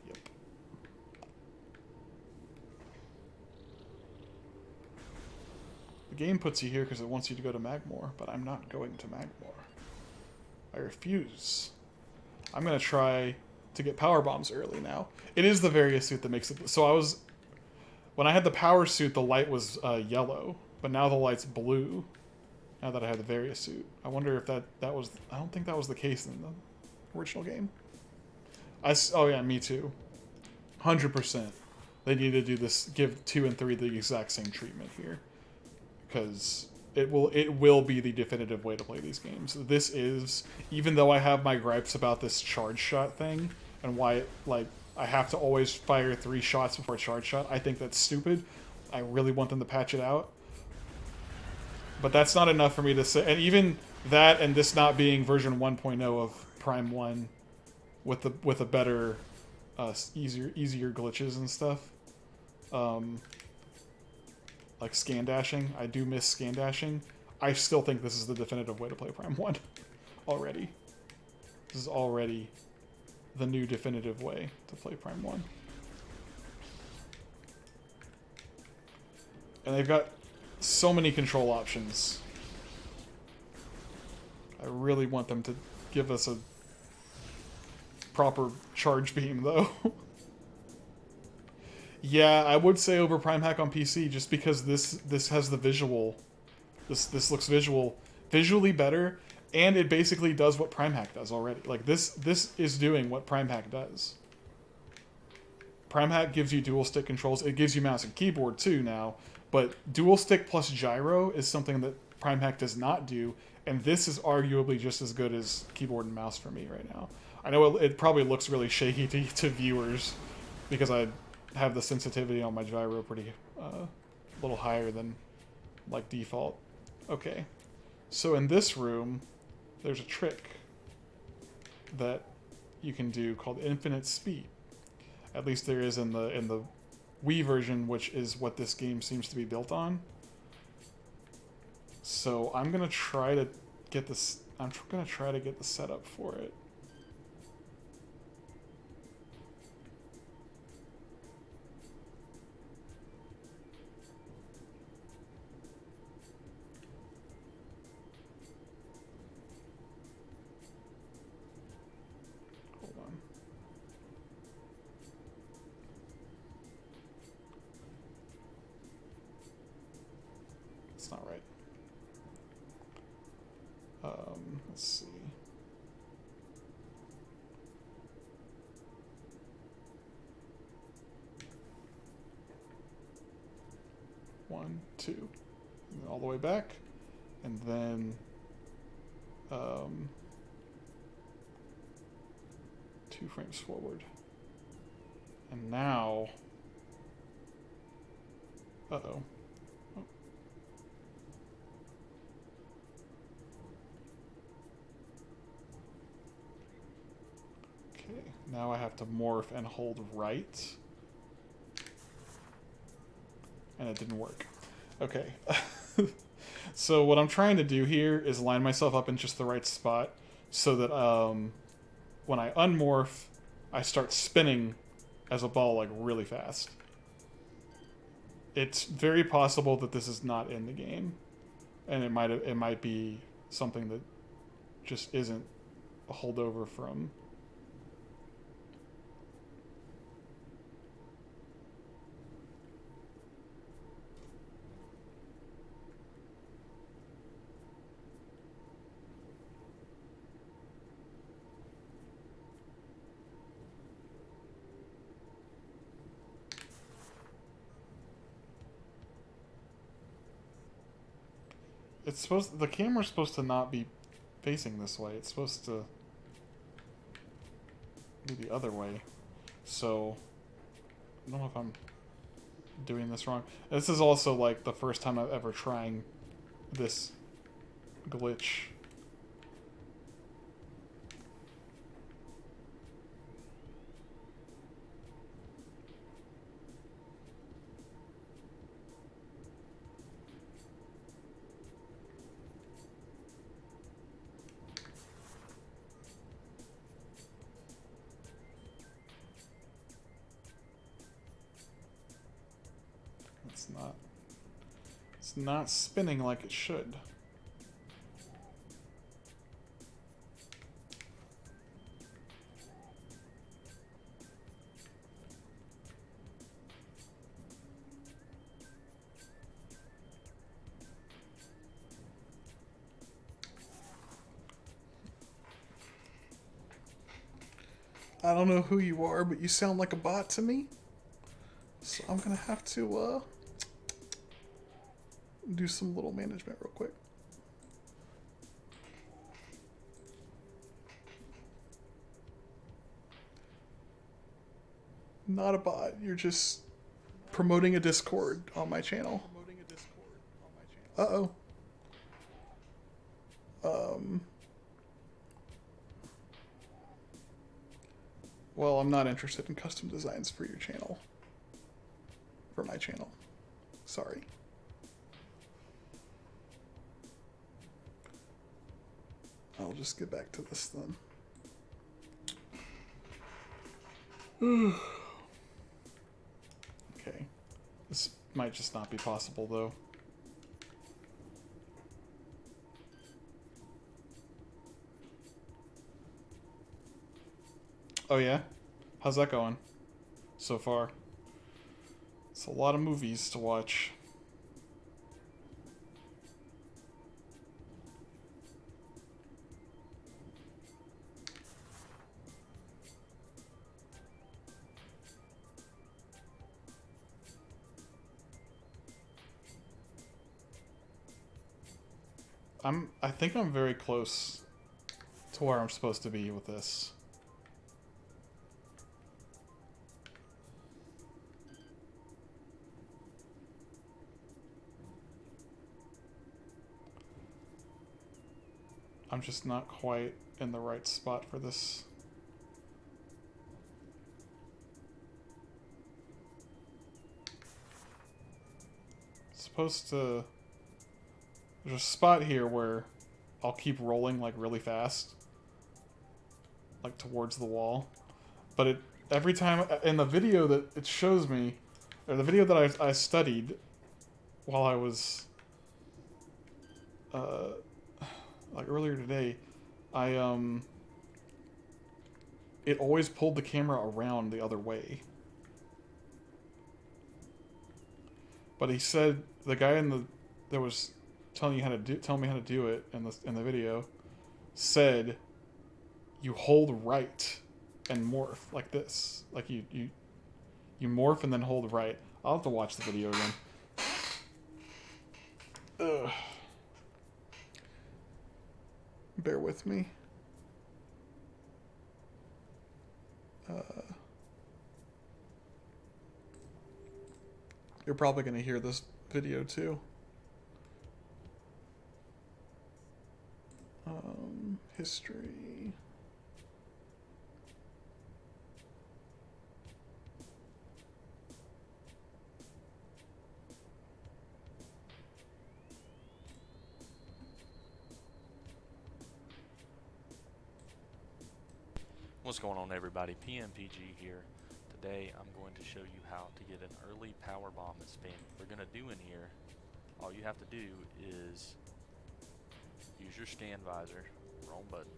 A: Yep. The game puts you here because it wants you to go to Magmore, but I'm not going to Magmore. I refuse. I'm going to try to get power bombs early now. It is the various suit that makes it... So I was... When I had the power suit, the light was yellow, but now the light's blue. Now that I have the various suit. I wonder if that was... I don't think that was the case in the original game. Oh yeah, me too. 100%. They need to do this, give 2 and 3 the exact same treatment here. Because it will be the definitive way to play these games. This is, even though I have my gripes about this charge shot thing, and why it, like, I have to always fire 3 shots before a charge shot, I think that's stupid. I really want them to patch it out. But that's not enough for me to say. And even that, and this not being version 1.0 of Prime 1, with a better, easier glitches and stuff, like scan dashing. I do miss scan dashing. I still think this is the definitive way to play Prime 1 already. This is already the new definitive way to play Prime 1. And they've got so many control options. I really want them to give us a proper charge beam, though. Yeah, I would say over Prime Hack on PC, just because this has the visual. This looks visually better, and it basically does what Prime Hack does already. Like this is doing what Prime Hack does. Prime Hack gives you dual stick controls. It gives you mouse and keyboard too now. But dual stick plus gyro is something that Prime Hack does not do, and this is arguably just as good as keyboard and mouse for me right now. I know it probably looks really shaky to viewers, because I have the sensitivity on my gyro pretty a little higher than like default. Okay, so in this room, there's a trick that you can do called infinite speed. At least there is in the Wii version, which is what this game seems to be built on. So I'm gonna try to get this. I'm gonna try to get the setup for it. Hold on. It's not right. Let's see. One, two, and then all the way back, and then 2 frames forward. And now, uh-oh. Oh. Okay, now I have to morph and hold right. And it didn't work. Okay. So what I'm trying to do here is line myself up in just the right spot so that when I unmorph, I start spinning as a ball like really fast. It's very possible that this is not in the game, and it might be something that just isn't a holdover from. The camera's supposed to not be facing this way. It's supposed to be the other way. So, I don't know if I'm doing this wrong. This is also like the first time I'm ever trying this glitch. It's not spinning like it should. I don't know who you are, but you sound like a bot to me. So I'm gonna have to do some little management real quick. Not a bot. You're just promoting a Discord on my channel. Uh-oh. Well, I'm not interested in custom designs for your channel. For my channel. Sorry. I'll just get back to this then. Okay. This might just not be possible, though. Oh, yeah? How's that going so far? It's a lot of movies to watch. I think I'm very close to where I'm supposed to be with this. I'm just not quite in the right spot for this. It's supposed to... There's a spot here where I'll keep rolling like really fast. Like towards the wall. But it every time in the video that it shows me, or the video that I studied while I was like earlier today, it always pulled the camera around the other way. But he said the guy that was telling me how to do it in the video said you hold right and morph like this. Like you morph and then hold right. I'll have to watch the video again. Ugh. Bear with me. You're probably going to hear this video too. History.
B: What's going on, everybody? PMPG here. Today I'm going to show you how to get an early power bomb at spin. What we're going to do in here, all you have to do is use your scan visor, wrong button.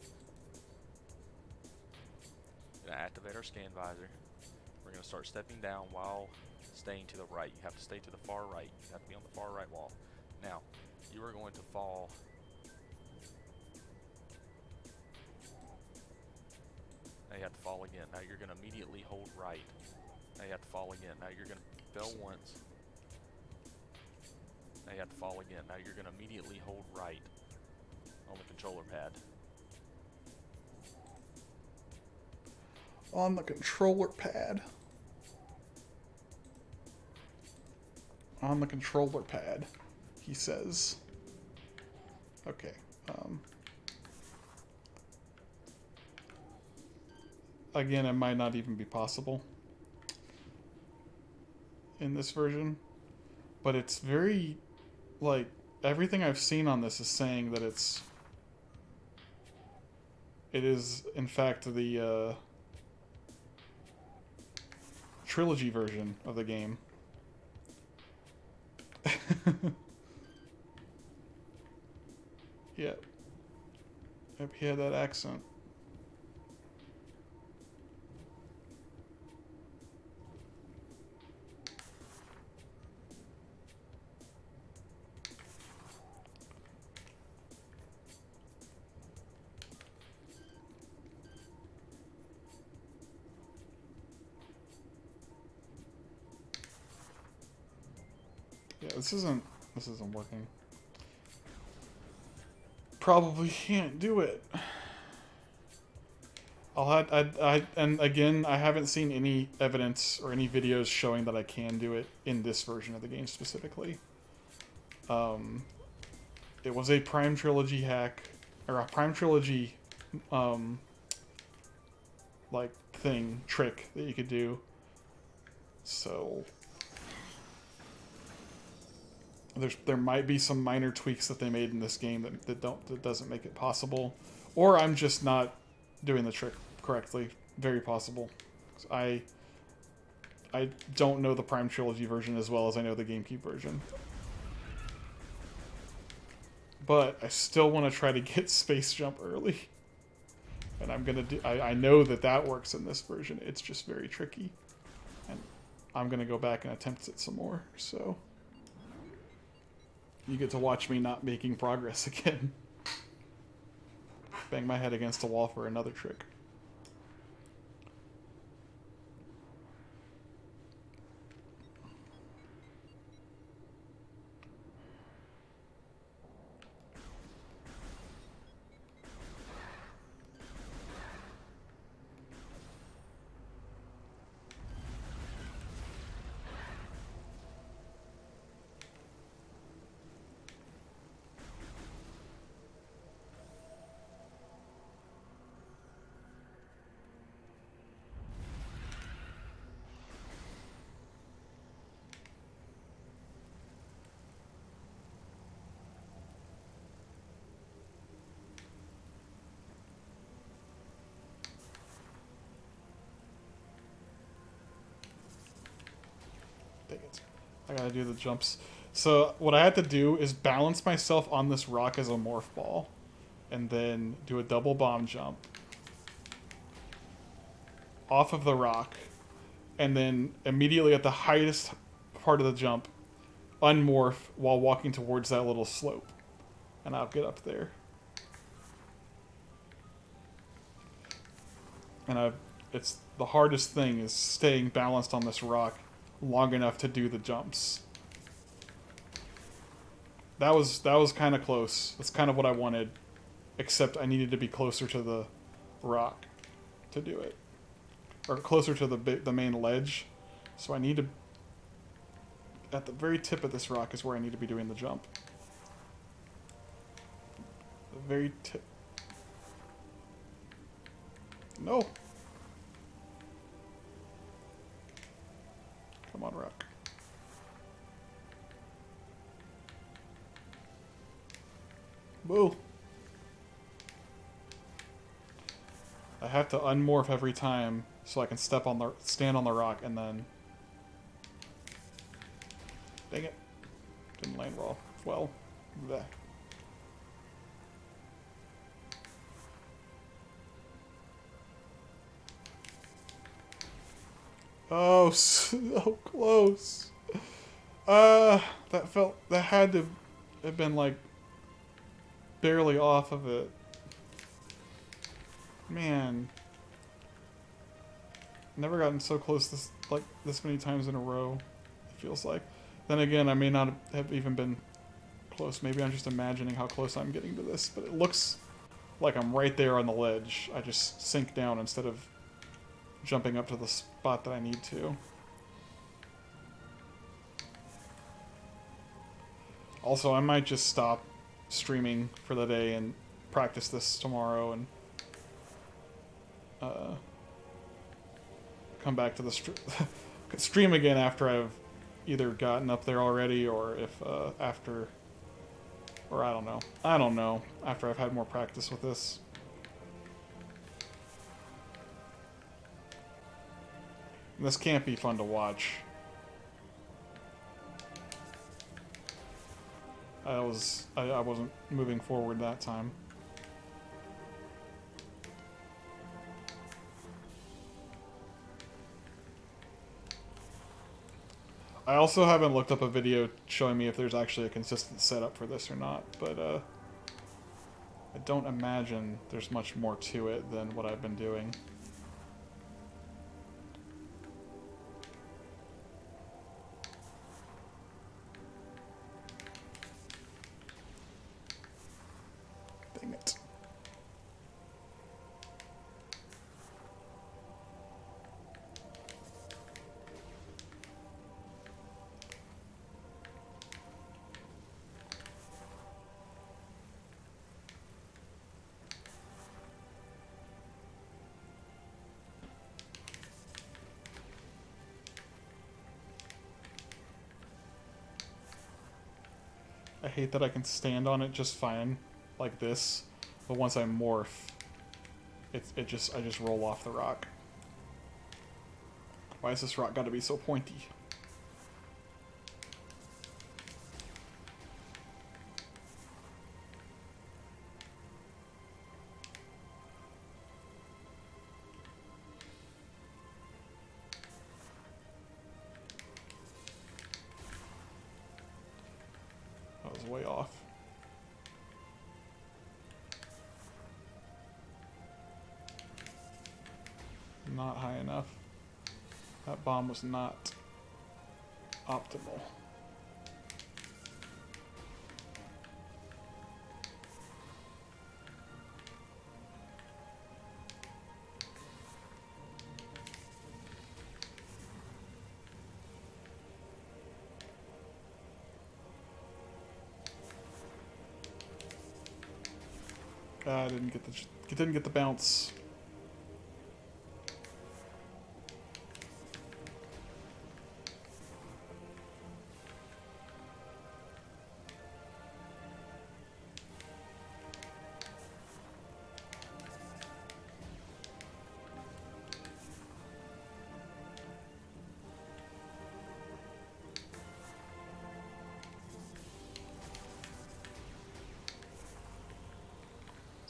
B: We're going to activate our scan visor. We're going to start stepping down while staying to the right. You have to stay to the far right. You have to be on the far right wall. Now, you are going to fall. Now you have to fall again. Now you're going to immediately hold right. Now you have to fall again. Now you're going to fail once. Now you have to fall again. Now you're going to immediately hold right on the controller pad.
A: On the controller pad. On the controller pad, he says. Okay. Again, it might not even be possible in this version, but it's very, like, everything I've seen on this is saying that it is in fact the trilogy version of the game. Yep, he had that accent. Yeah, this isn't working. Probably can't do it. And again, I haven't seen any evidence or any videos showing that I can do it in this version of the game specifically. It was a Prime Trilogy hack, or a Prime Trilogy, like trick that you could do. So there might be some minor tweaks that they made in this game that doesn't make it possible, or I'm just not doing the trick correctly. Very possible. I don't know the Prime Trilogy version as well as I know the GameCube version, but I still want to try to get Space Jump early, and I'm gonna do. I know that works in this version. It's just very tricky, and I'm gonna go back and attempt it some more. So you get to watch me not making progress again. Bang my head against a wall for another trick. Dang it. I gotta do the jumps. So what I had to do is balance myself on this rock as a morph ball. And then do a double bomb jump. Off of the rock. And then immediately at the highest part of the jump, unmorph while walking towards that little slope. And I'll get up there. And it's the hardest thing is staying balanced on this rock long enough to do the jumps. That was kind of close. That's kind of what I wanted, except I needed to be closer to the rock to do it, or closer to the main ledge. So I need to, at the very tip of this rock is where I need to be doing the jump. The very tip. No. Come on, rock. Boo. I have to unmorph every time so I can stand on the rock and then. Dang it. Didn't land well. Bleh. Oh, so close. That had to have been like barely off of it. Man. Never gotten so close this many times in a row, it feels like. Then again, I may not have even been close. Maybe I'm just imagining how close I'm getting to this, but it looks like I'm right there on the ledge. I just sink down instead of jumping up to the spot that I need to. Also, I might just stop streaming for the day and practice this tomorrow and come back to the stream again after I've either gotten up there already or if after, or I don't know, after I've had more practice with this. And this can't be fun to watch. I wasn't moving forward that time. I also haven't looked up a video showing me if there's actually a consistent setup for this or not, but I don't imagine there's much more to it than what I've been doing. Dang it. I hate that I can stand on it just fine, like this, but once I morph, I just roll off the rock. Why has this rock got to be so pointy? That was way off. Not high enough. That bomb was not optimal. I didn't get the bounce.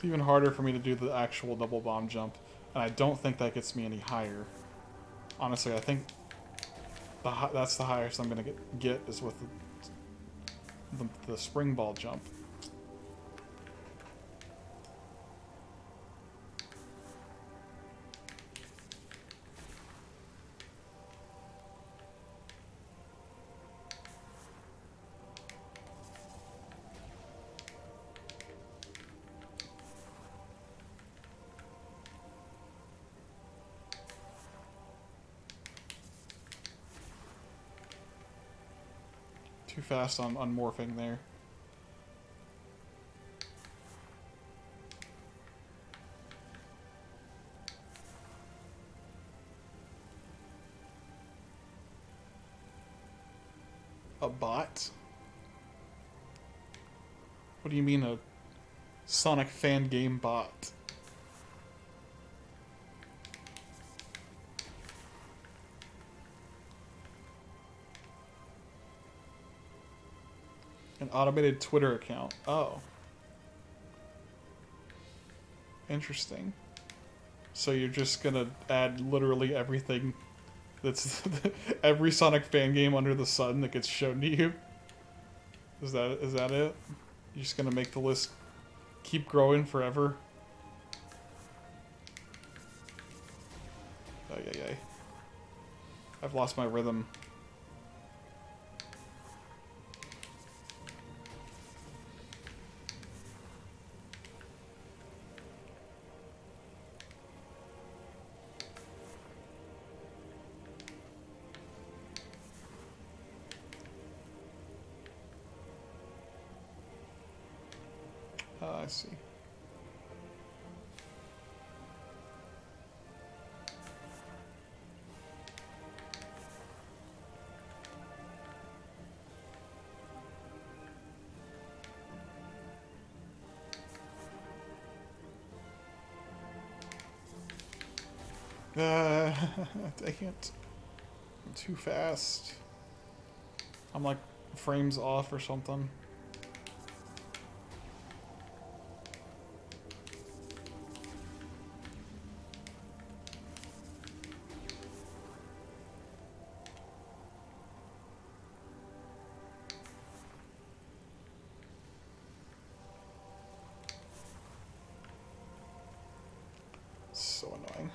A: It's even harder for me to do the actual double bomb jump, and I don't think that gets me any higher. Honestly, I think that's the highest I'm gonna get is with the spring ball jump. Too fast on morphing there. A bot? What do you mean a Sonic fan game bot? An automated Twitter account. Oh. Interesting. So you're just gonna add literally everything that's every Sonic fan game under the sun that gets shown to you? Is that it? You're just gonna make the list keep growing forever? Oh yeah. I've lost my rhythm. I see. Dang it. I'm too fast. I'm like frames off or something. So annoying.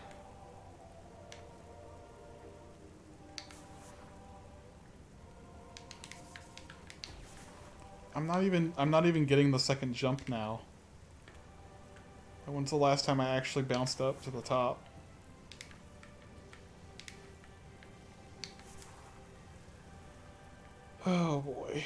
A: I'm not even getting the second jump now. When's the last time I actually bounced up to the top? Oh boy.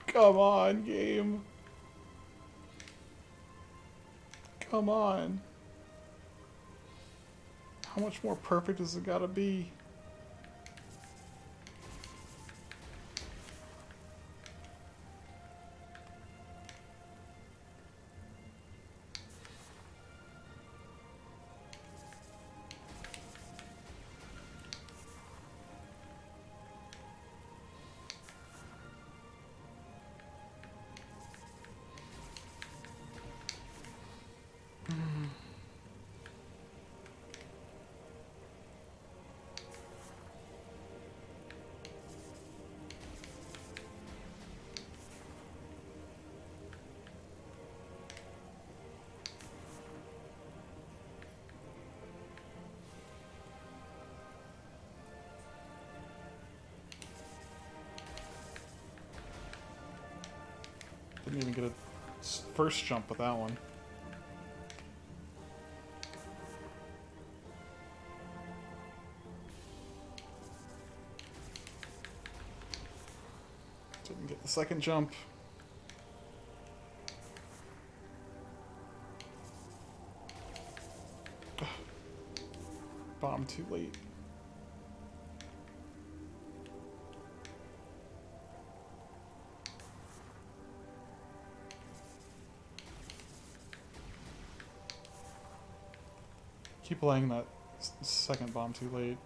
A: Come on, game. Come on. How much more perfect has it gotta be? Didn't even get a first jump with that one. Didn't get the second jump. Bomb too late. Keep laying that second bomb too late.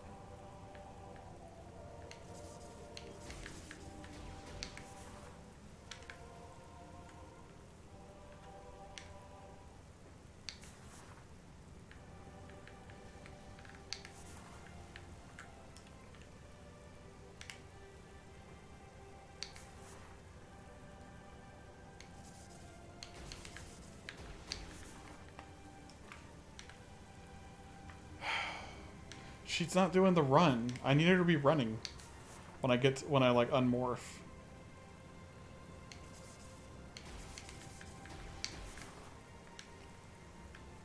A: She's not doing the run. I need her to be running when I like unmorph.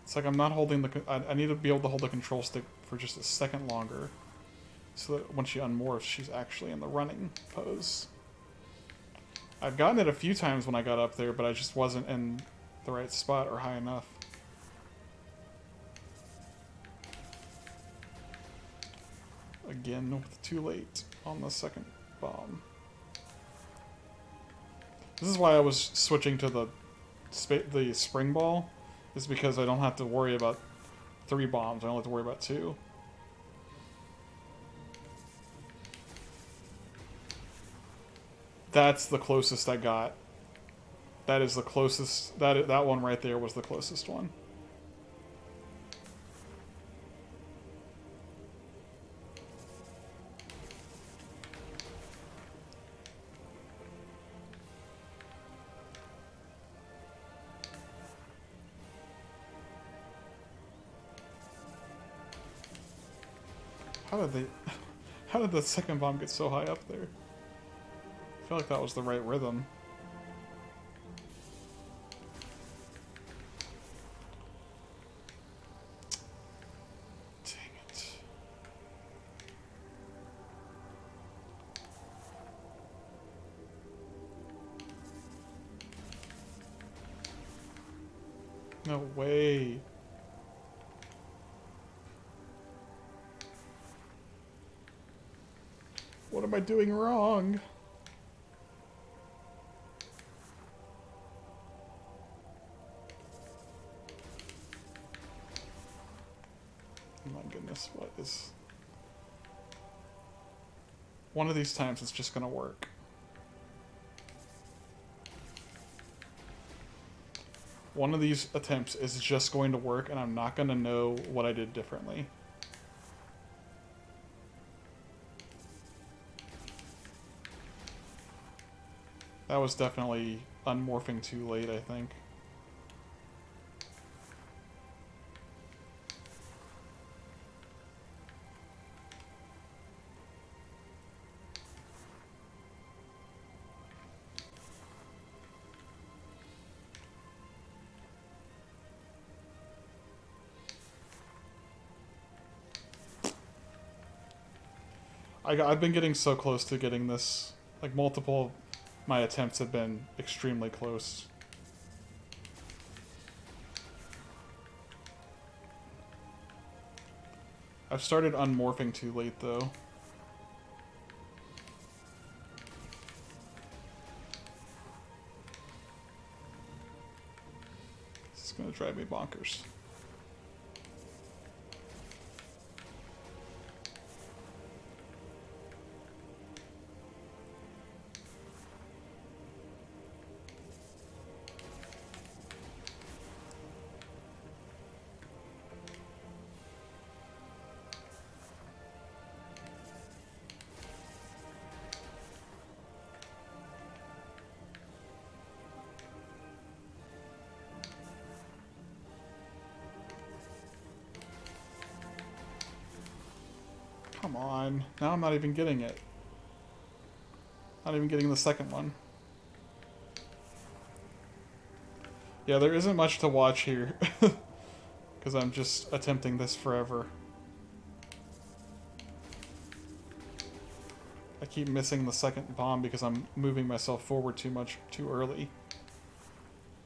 A: It's like I'm not holding the. I need to be able to hold the control stick for just a second longer, so that when she unmorphs, she's actually in the running pose. I've gotten it a few times when I got up there, but I just wasn't in the right spot or high enough. Again, too late on the second bomb. This is why I was switching to the spring ball, is because I don't have to worry about 3 bombs. I only have to worry about 2. That's the closest I got. That is the closest. That one right there was the closest one. How did the second bomb get so high up there? I feel like that was the right rhythm. Dang it. No way. What am I doing wrong? Oh my goodness, what is... One of these times it's just gonna work. One of these attempts is just going to work and I'm not gonna know what I did differently. That was definitely unmorphing too late, I think. I've been getting so close to getting this. Like, multiple of my attempts have been extremely close. I've started unmorphing too late, though. This is gonna drive me bonkers. Come on. Now I'm not even getting it. Not even getting the second one. Yeah, there isn't much to watch here. Because I'm just attempting this forever. I keep missing the second bomb because I'm moving myself forward too much too early.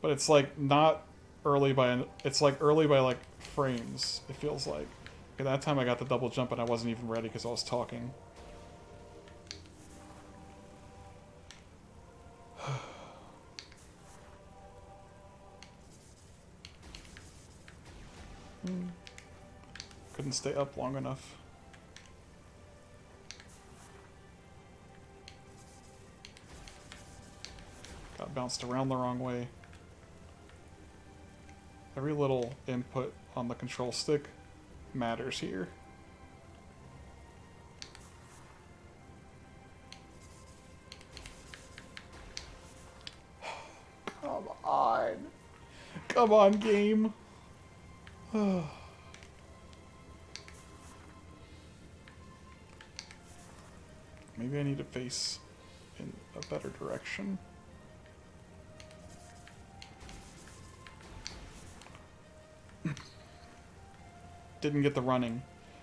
A: But it's like not early by... It's like early by like frames, it feels like. At that time I got the double jump and I wasn't even ready because I was talking. Couldn't stay up long enough. Got bounced around the wrong way. Every little input on the control stick matters here. Come on. Come on, game. Maybe I need to face in a better direction. Didn't get the running.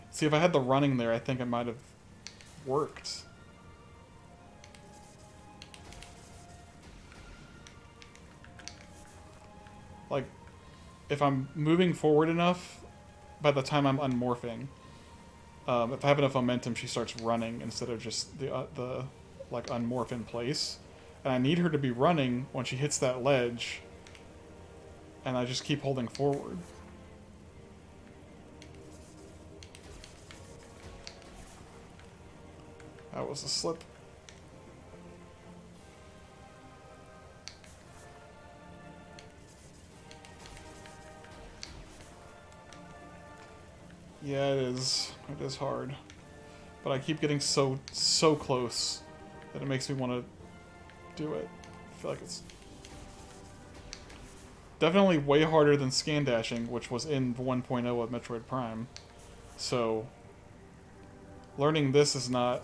A: See, if I had the running there, I think it might have worked. Like, if I'm moving forward enough, by the time I'm unmorphing, if I have enough momentum, she starts running instead of just the like unmorph in place. And I need her to be running when she hits that ledge, and I just keep holding forward. That was a slip. Yeah, it is. It is hard. But I keep getting so close that it makes me want to do it. I feel like it's definitely way harder than scan dashing, which was in 1.0 of Metroid Prime. So learning this is not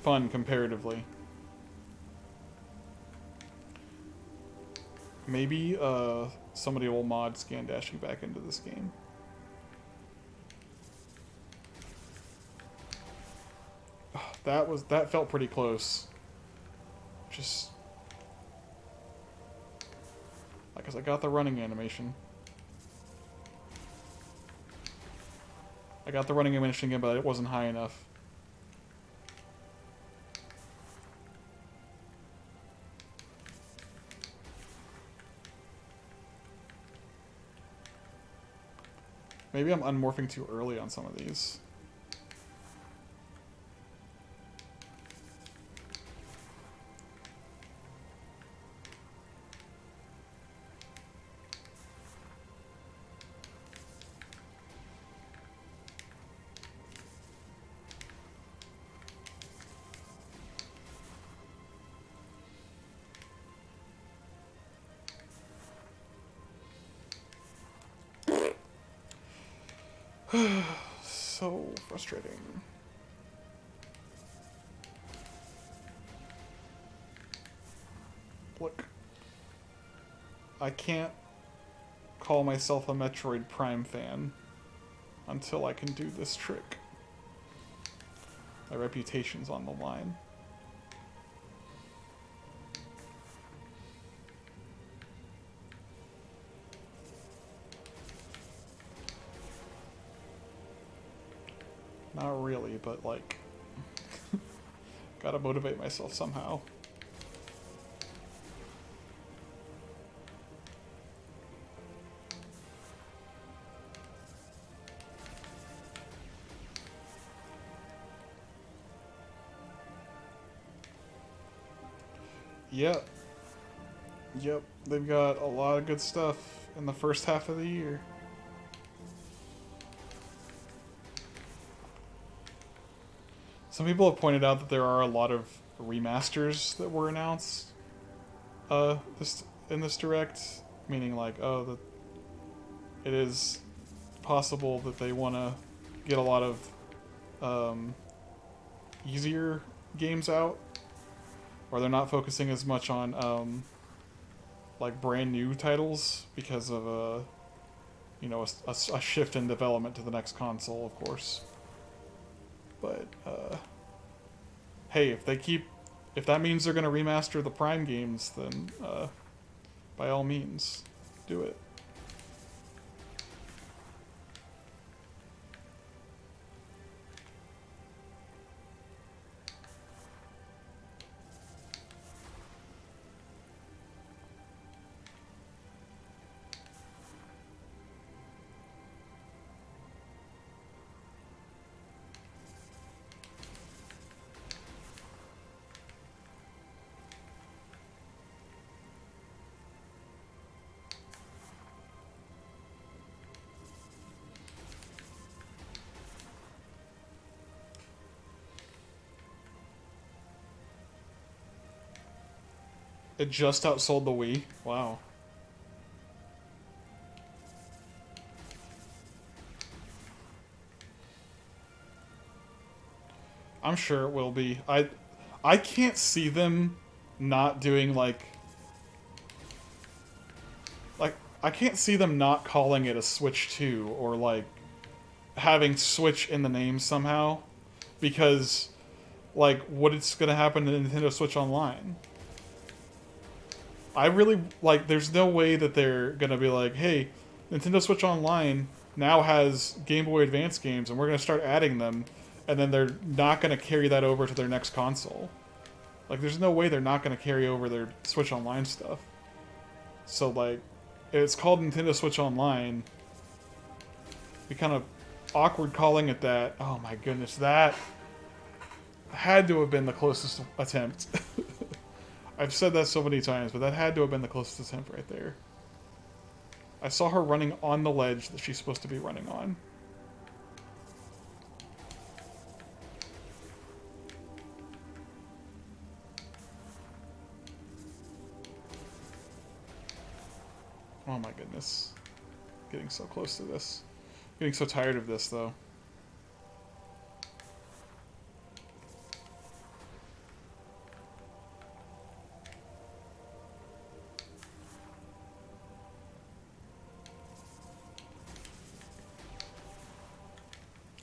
A: fun comparatively. Maybe somebody will mod scan dashing back into this game. That felt pretty close. Just like, 'cause I got the running animation. I got the running animation again, but it wasn't high enough. Maybe I'm unmorphing too early on some of these. So frustrating. Look, I can't call myself a Metroid Prime fan until I can do this trick. My reputation's on the line. Not really, but like, gotta motivate myself somehow. Yep. Yep, they've got a lot of good stuff in the first half of the year. Some people have pointed out that there are a lot of remasters that were announced in this direct, meaning like, oh, it is possible that they want to get a lot of easier games out, or they're not focusing as much on like brand new titles because of a shift in development to the next console, of course. But hey, if that means they're gonna remaster the Prime games, then by all means, do it. It just outsold the Wii. Wow. I'm sure it will be. I can't see them not doing like I can't see them not calling it a Switch 2 or like having Switch in the name somehow because like what it's going to happen to Nintendo Switch Online. I really like there's no way that they're going to be like, "Hey, Nintendo Switch Online now has Game Boy Advance games and we're going to start adding them." And then they're not going to carry that over to their next console. Like, there's no way they're not going to carry over their Switch Online stuff. So, like, it's called Nintendo Switch Online. Be kind of awkward calling it that. Oh my goodness, that had to have been the closest attempt. I've said that so many times, but that had to have been the closest attempt right there. I saw her running on the ledge that she's supposed to be running on. Oh my goodness. Getting so close to this. Getting so tired of this, though.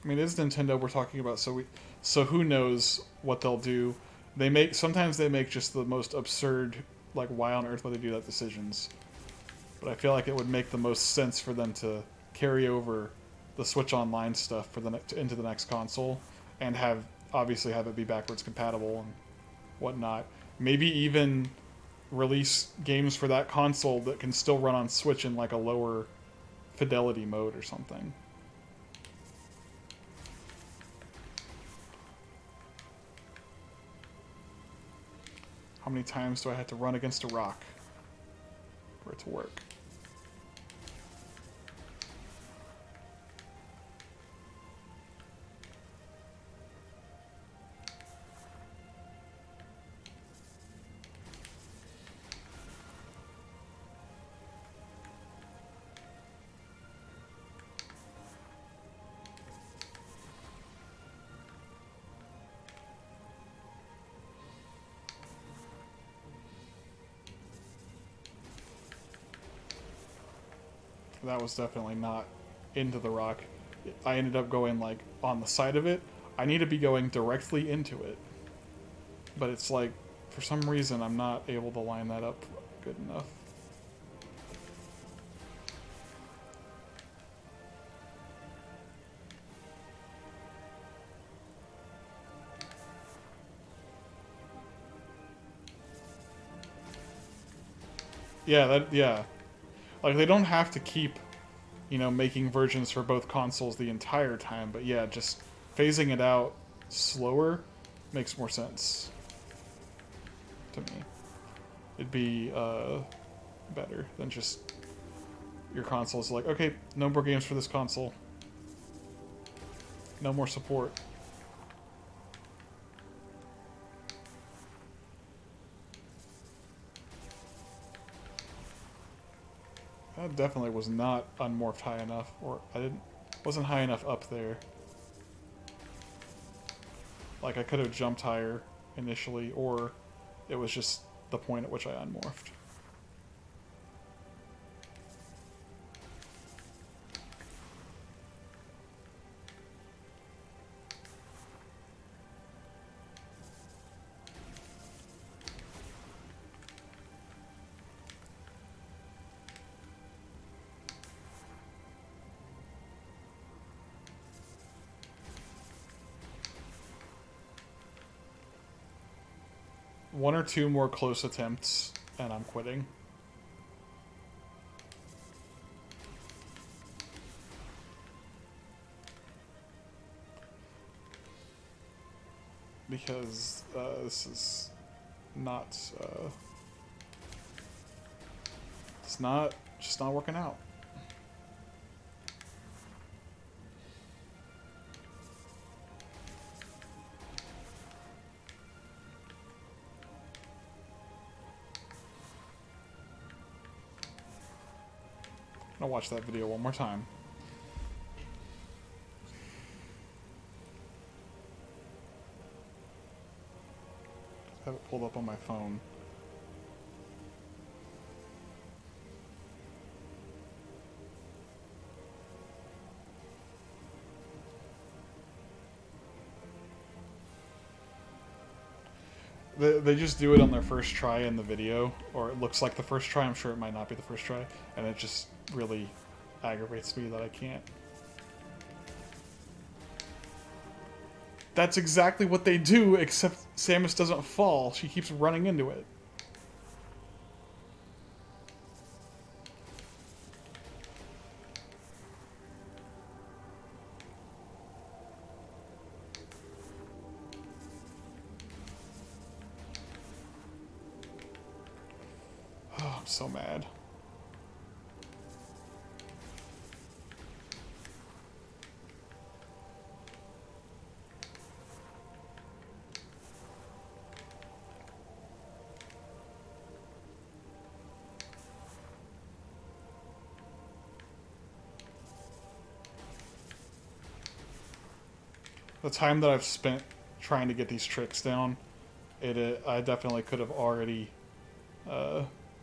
A: I mean, it is Nintendo we're talking about, so who knows what they'll do. Sometimes they make just the most absurd, like, why on earth would they do that decisions. But I feel like it would make the most sense for them to carry over the Switch Online stuff for into the next console, and obviously have it be backwards compatible and whatnot. Maybe even release games for that console that can still run on Switch in like a lower fidelity mode or something. How many times do I have to run against a rock for it to work? That was definitely not into the rock. I ended up going like on the side of it. I need to be going directly into it. But it's like, for some reason, I'm not able to line that up good enough. Yeah. Like, they don't have to keep, making versions for both consoles the entire time, but yeah, just phasing it out slower makes more sense to me. It'd be better than just your console's like, okay, no more games for this console. No more support. That definitely was not unmorphed high enough, or wasn't high enough up there. Like, I could have jumped higher initially, or it was just the point at which I unmorphed. One or two more close attempts, and I'm quitting. Because this is not... it's just not working out. I'll watch that video one more time. I have it pulled up on my phone. They just do it on their first try in the video, or it looks like the first try. I'm sure it might not be the first try, and it just really aggravates me that I can't. That's exactly what they do, except Samus doesn't fall. She keeps running into it. Oh, I'm so mad. The time that I've spent trying to get these tricks down, I definitely could have already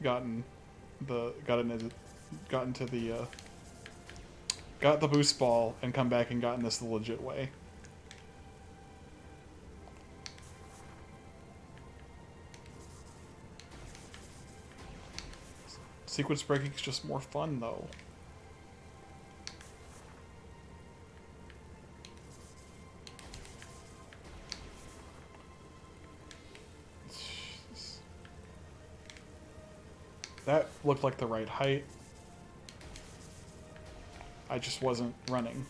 A: gotten the got the boost ball and come back and gotten this the legit way. Sequence breaking is just more fun though. That looked like the right height. I just wasn't running.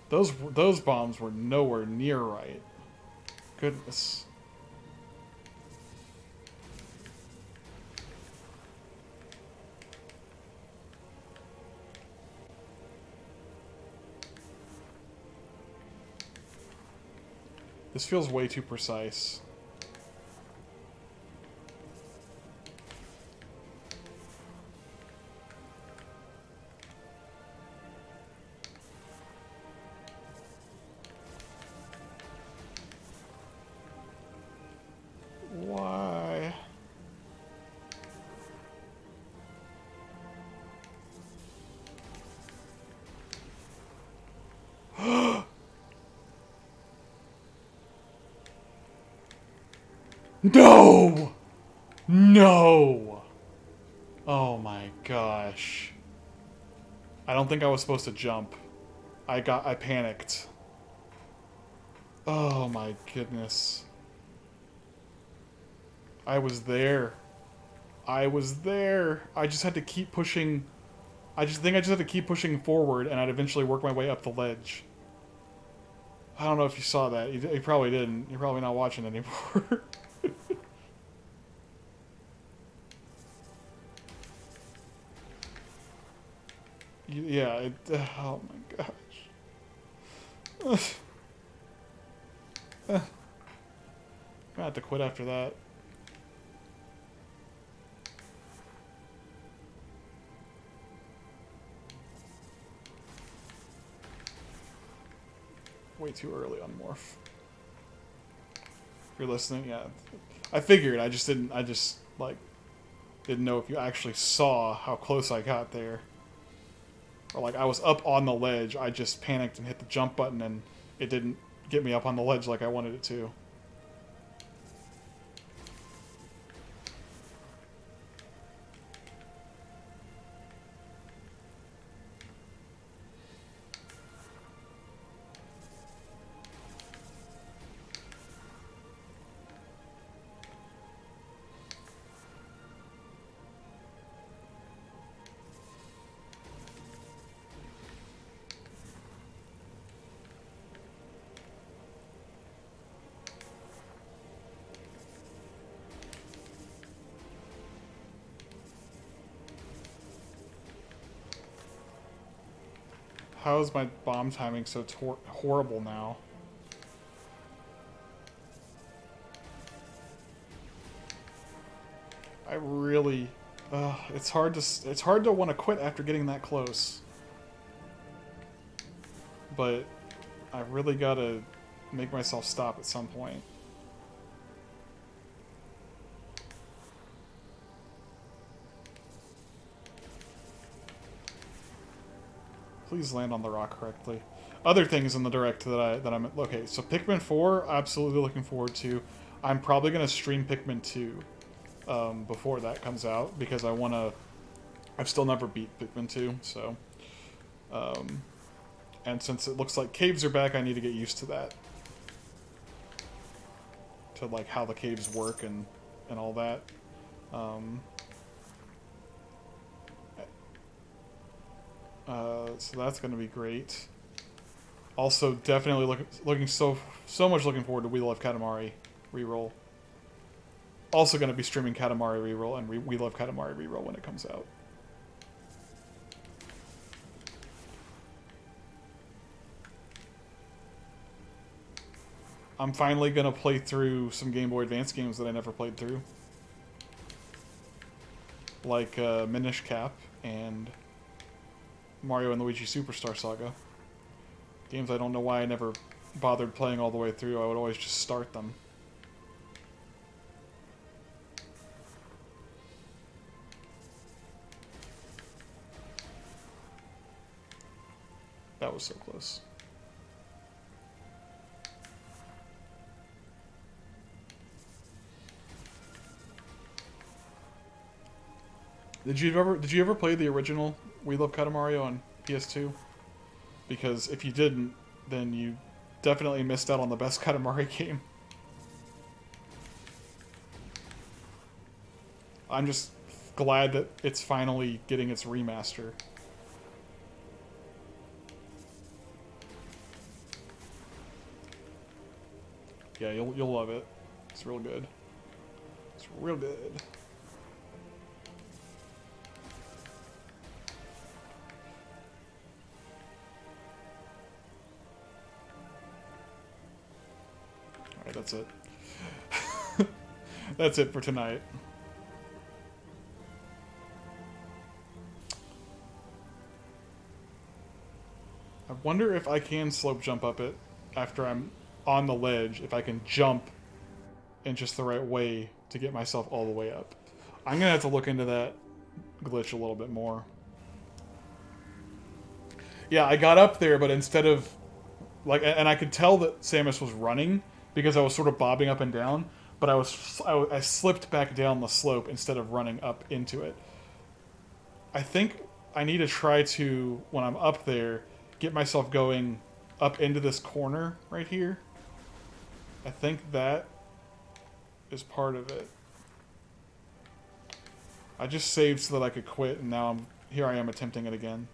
A: Those bombs were nowhere near right. Goodness. This feels way too precise. Why? No! No! Oh my gosh. I don't think I was supposed to jump. I panicked. Oh my goodness. I was there. I was there. I just had to keep pushing. I just had to keep pushing forward and I'd eventually work my way up the ledge. I don't know if you saw that. You probably didn't. You're probably not watching anymore. Yeah, oh my gosh. I'm gonna have to quit after that. Way too early on Morph. If you're listening, yeah. I figured, I just, like, didn't know if you actually saw how close I got there. Or, like, I was up on the ledge, I just panicked and hit the jump button and it didn't get me up on the ledge like I wanted it to. How is my bomb timing so horrible now? I really... it's hard to want to quit after getting that close. But I really gotta make myself stop at some point. Please land on the rock correctly. Other things in the direct that I'm okay. So Pikmin 4, absolutely looking forward to. I'm probably gonna stream Pikmin 2 before that comes out because I wanna. I've still never beat Pikmin 2, so. And since it looks like caves are back, I need to get used to that. To like how the caves work and all that. So that's going to be great. Also, definitely looking so much looking forward to We Love Katamari reroll. Also going to be streaming Katamari reroll and We Love Katamari reroll when it comes out. I'm finally going to play through some Game Boy Advance games that I never played through. Like Minish Cap and Mario and Luigi Superstar Saga. Games I don't know why I never bothered playing all the way through. I would always just start them. That was so close. Did you ever play the original We Love Katamari on PS2? Because if you didn't, then you definitely missed out on the best Katamari game. I'm just glad that it's finally getting its remaster. Yeah, you'll love it. It's real good. It's real good. Alright, that's it. That's it for tonight. I wonder if I can slope jump up it after I'm on the ledge, if I can jump in just the right way to get myself all the way up. I'm gonna have to look into that glitch a little bit more. Yeah, I got up there, but instead of like, and I could tell that Samus was running because I was sort of bobbing up and down, but I slipped back down the slope instead of running up into it. I think I need to try to, when I'm up there, get myself going up into this corner right here. I think that is part of it. I just saved so that I could quit, and now here I am attempting it again.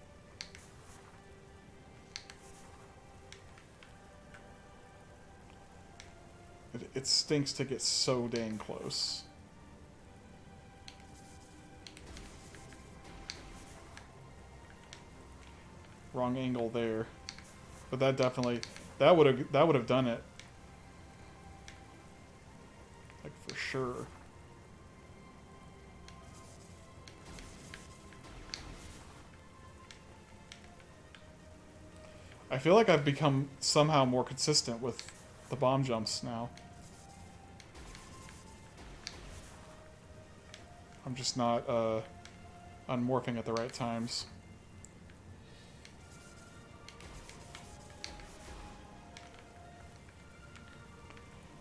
A: It stinks to get so dang close. Wrong angle there. But that definitely that would have done it. Like for sure. I feel like I've become somehow more consistent with the bomb jumps now. I'm just not unmorphing at the right times.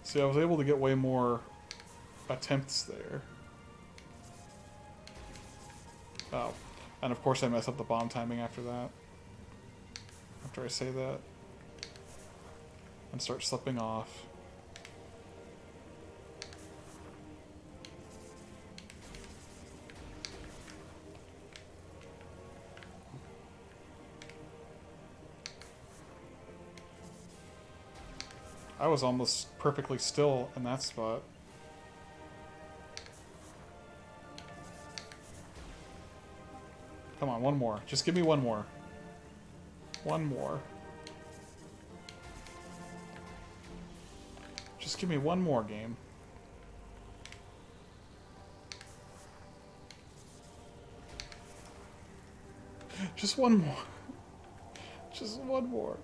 A: See, I was able to get way more attempts there. Oh. And of course I mess up the bomb timing after that. After I say that. And start slipping off. I was almost perfectly still in that spot. Come on, one more. Just give me one more. One more. Just give me one more game. Just one more. Just one more.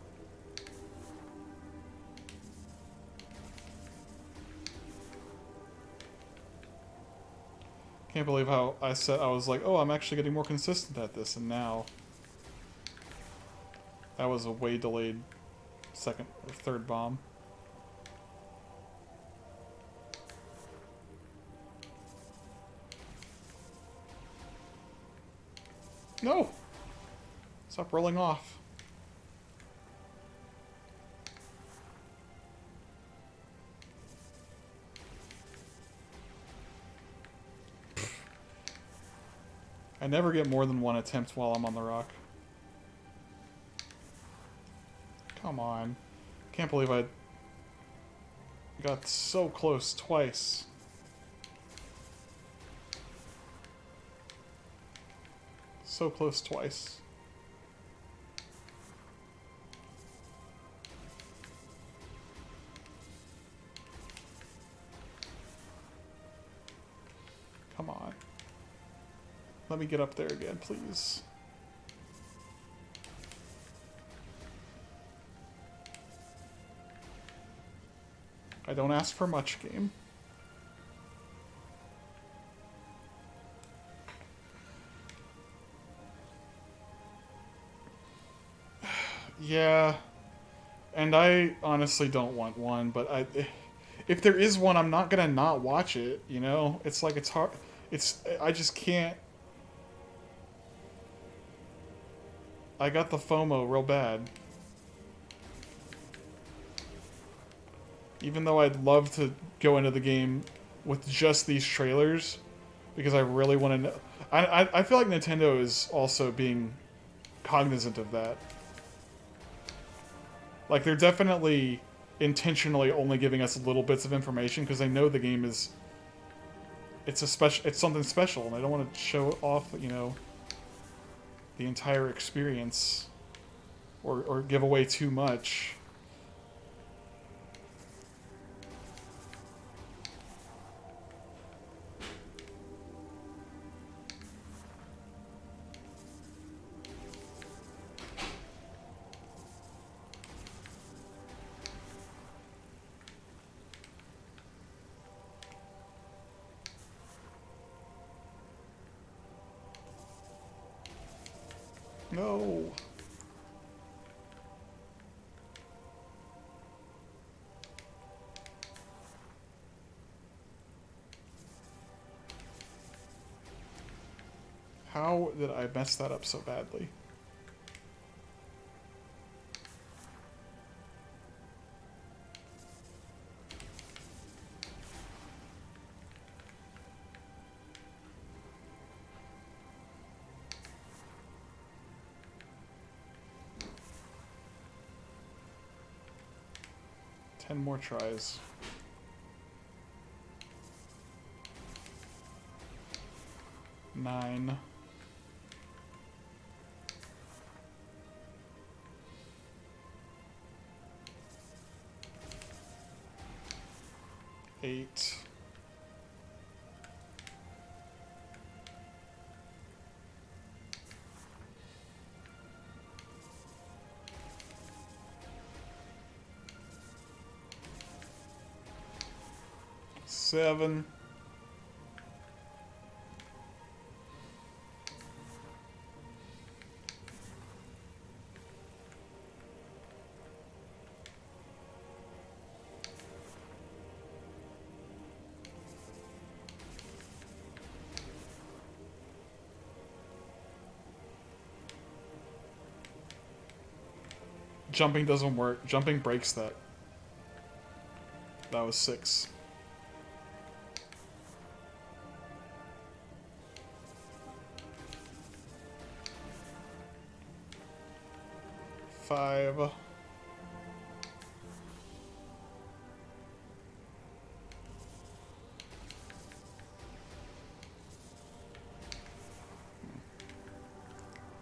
A: Can't believe how I was like, oh, I'm actually getting more consistent at this, and now that was a way delayed second or third bomb. No! Stop rolling off. I never get more than one attempt while I'm on the rock. Come on. Can't believe I got so close twice. So close twice. Come on. Let me get up there again, please. I don't ask for much, game. Yeah. And I honestly don't want one, but if there is one, I'm not gonna not watch it, you know? It's like, it's hard. I just can't. I got the FOMO real bad. Even though I'd love to go into the game with just these trailers, because I really want to know. I feel like Nintendo is also being cognizant of that. Like, they're definitely intentionally only giving us little bits of information because they know the game is. It's something special, and they don't want to show off, you know, the entire experience, or give away too much. No. How did I mess that up so badly? Ten more tries. Nine. Eight. Seven. Jumping doesn't work. Jumping breaks that. That was 6. Five.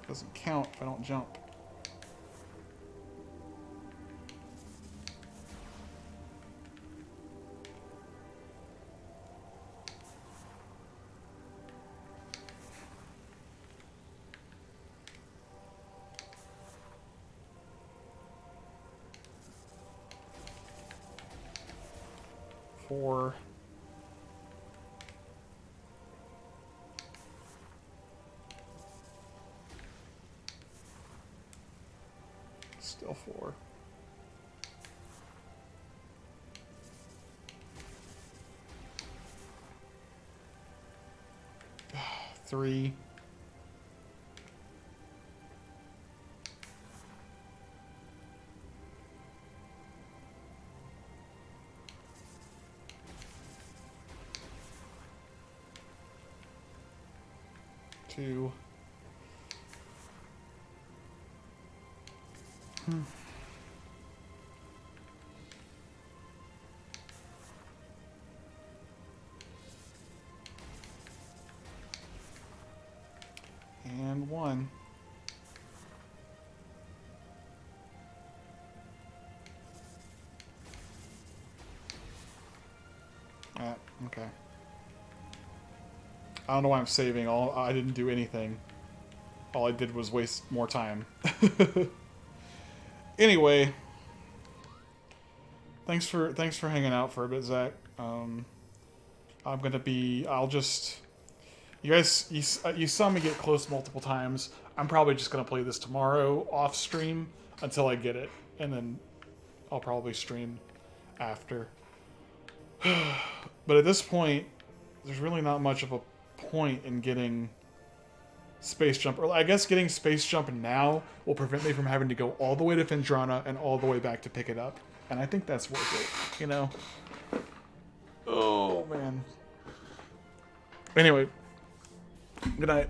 A: Doesn't count if I don't jump. 4. Still 4. Three. Two. And 1. Okay. I don't know why I'm saving. I didn't do anything. All I did was waste more time. Anyway, thanks for hanging out for a bit, Zach. I'm gonna be. I'll just. You guys, you saw me get close multiple times. I'm probably just gonna play this tomorrow off stream until I get it, and then I'll probably stream after. But at this point, there's really not much of a point in getting Space Jump. Or I guess getting Space Jump now will prevent me from having to go all the way to Phendrana and all the way back to pick it up. And I think that's worth it, you know? Oh, man. Anyway, good night.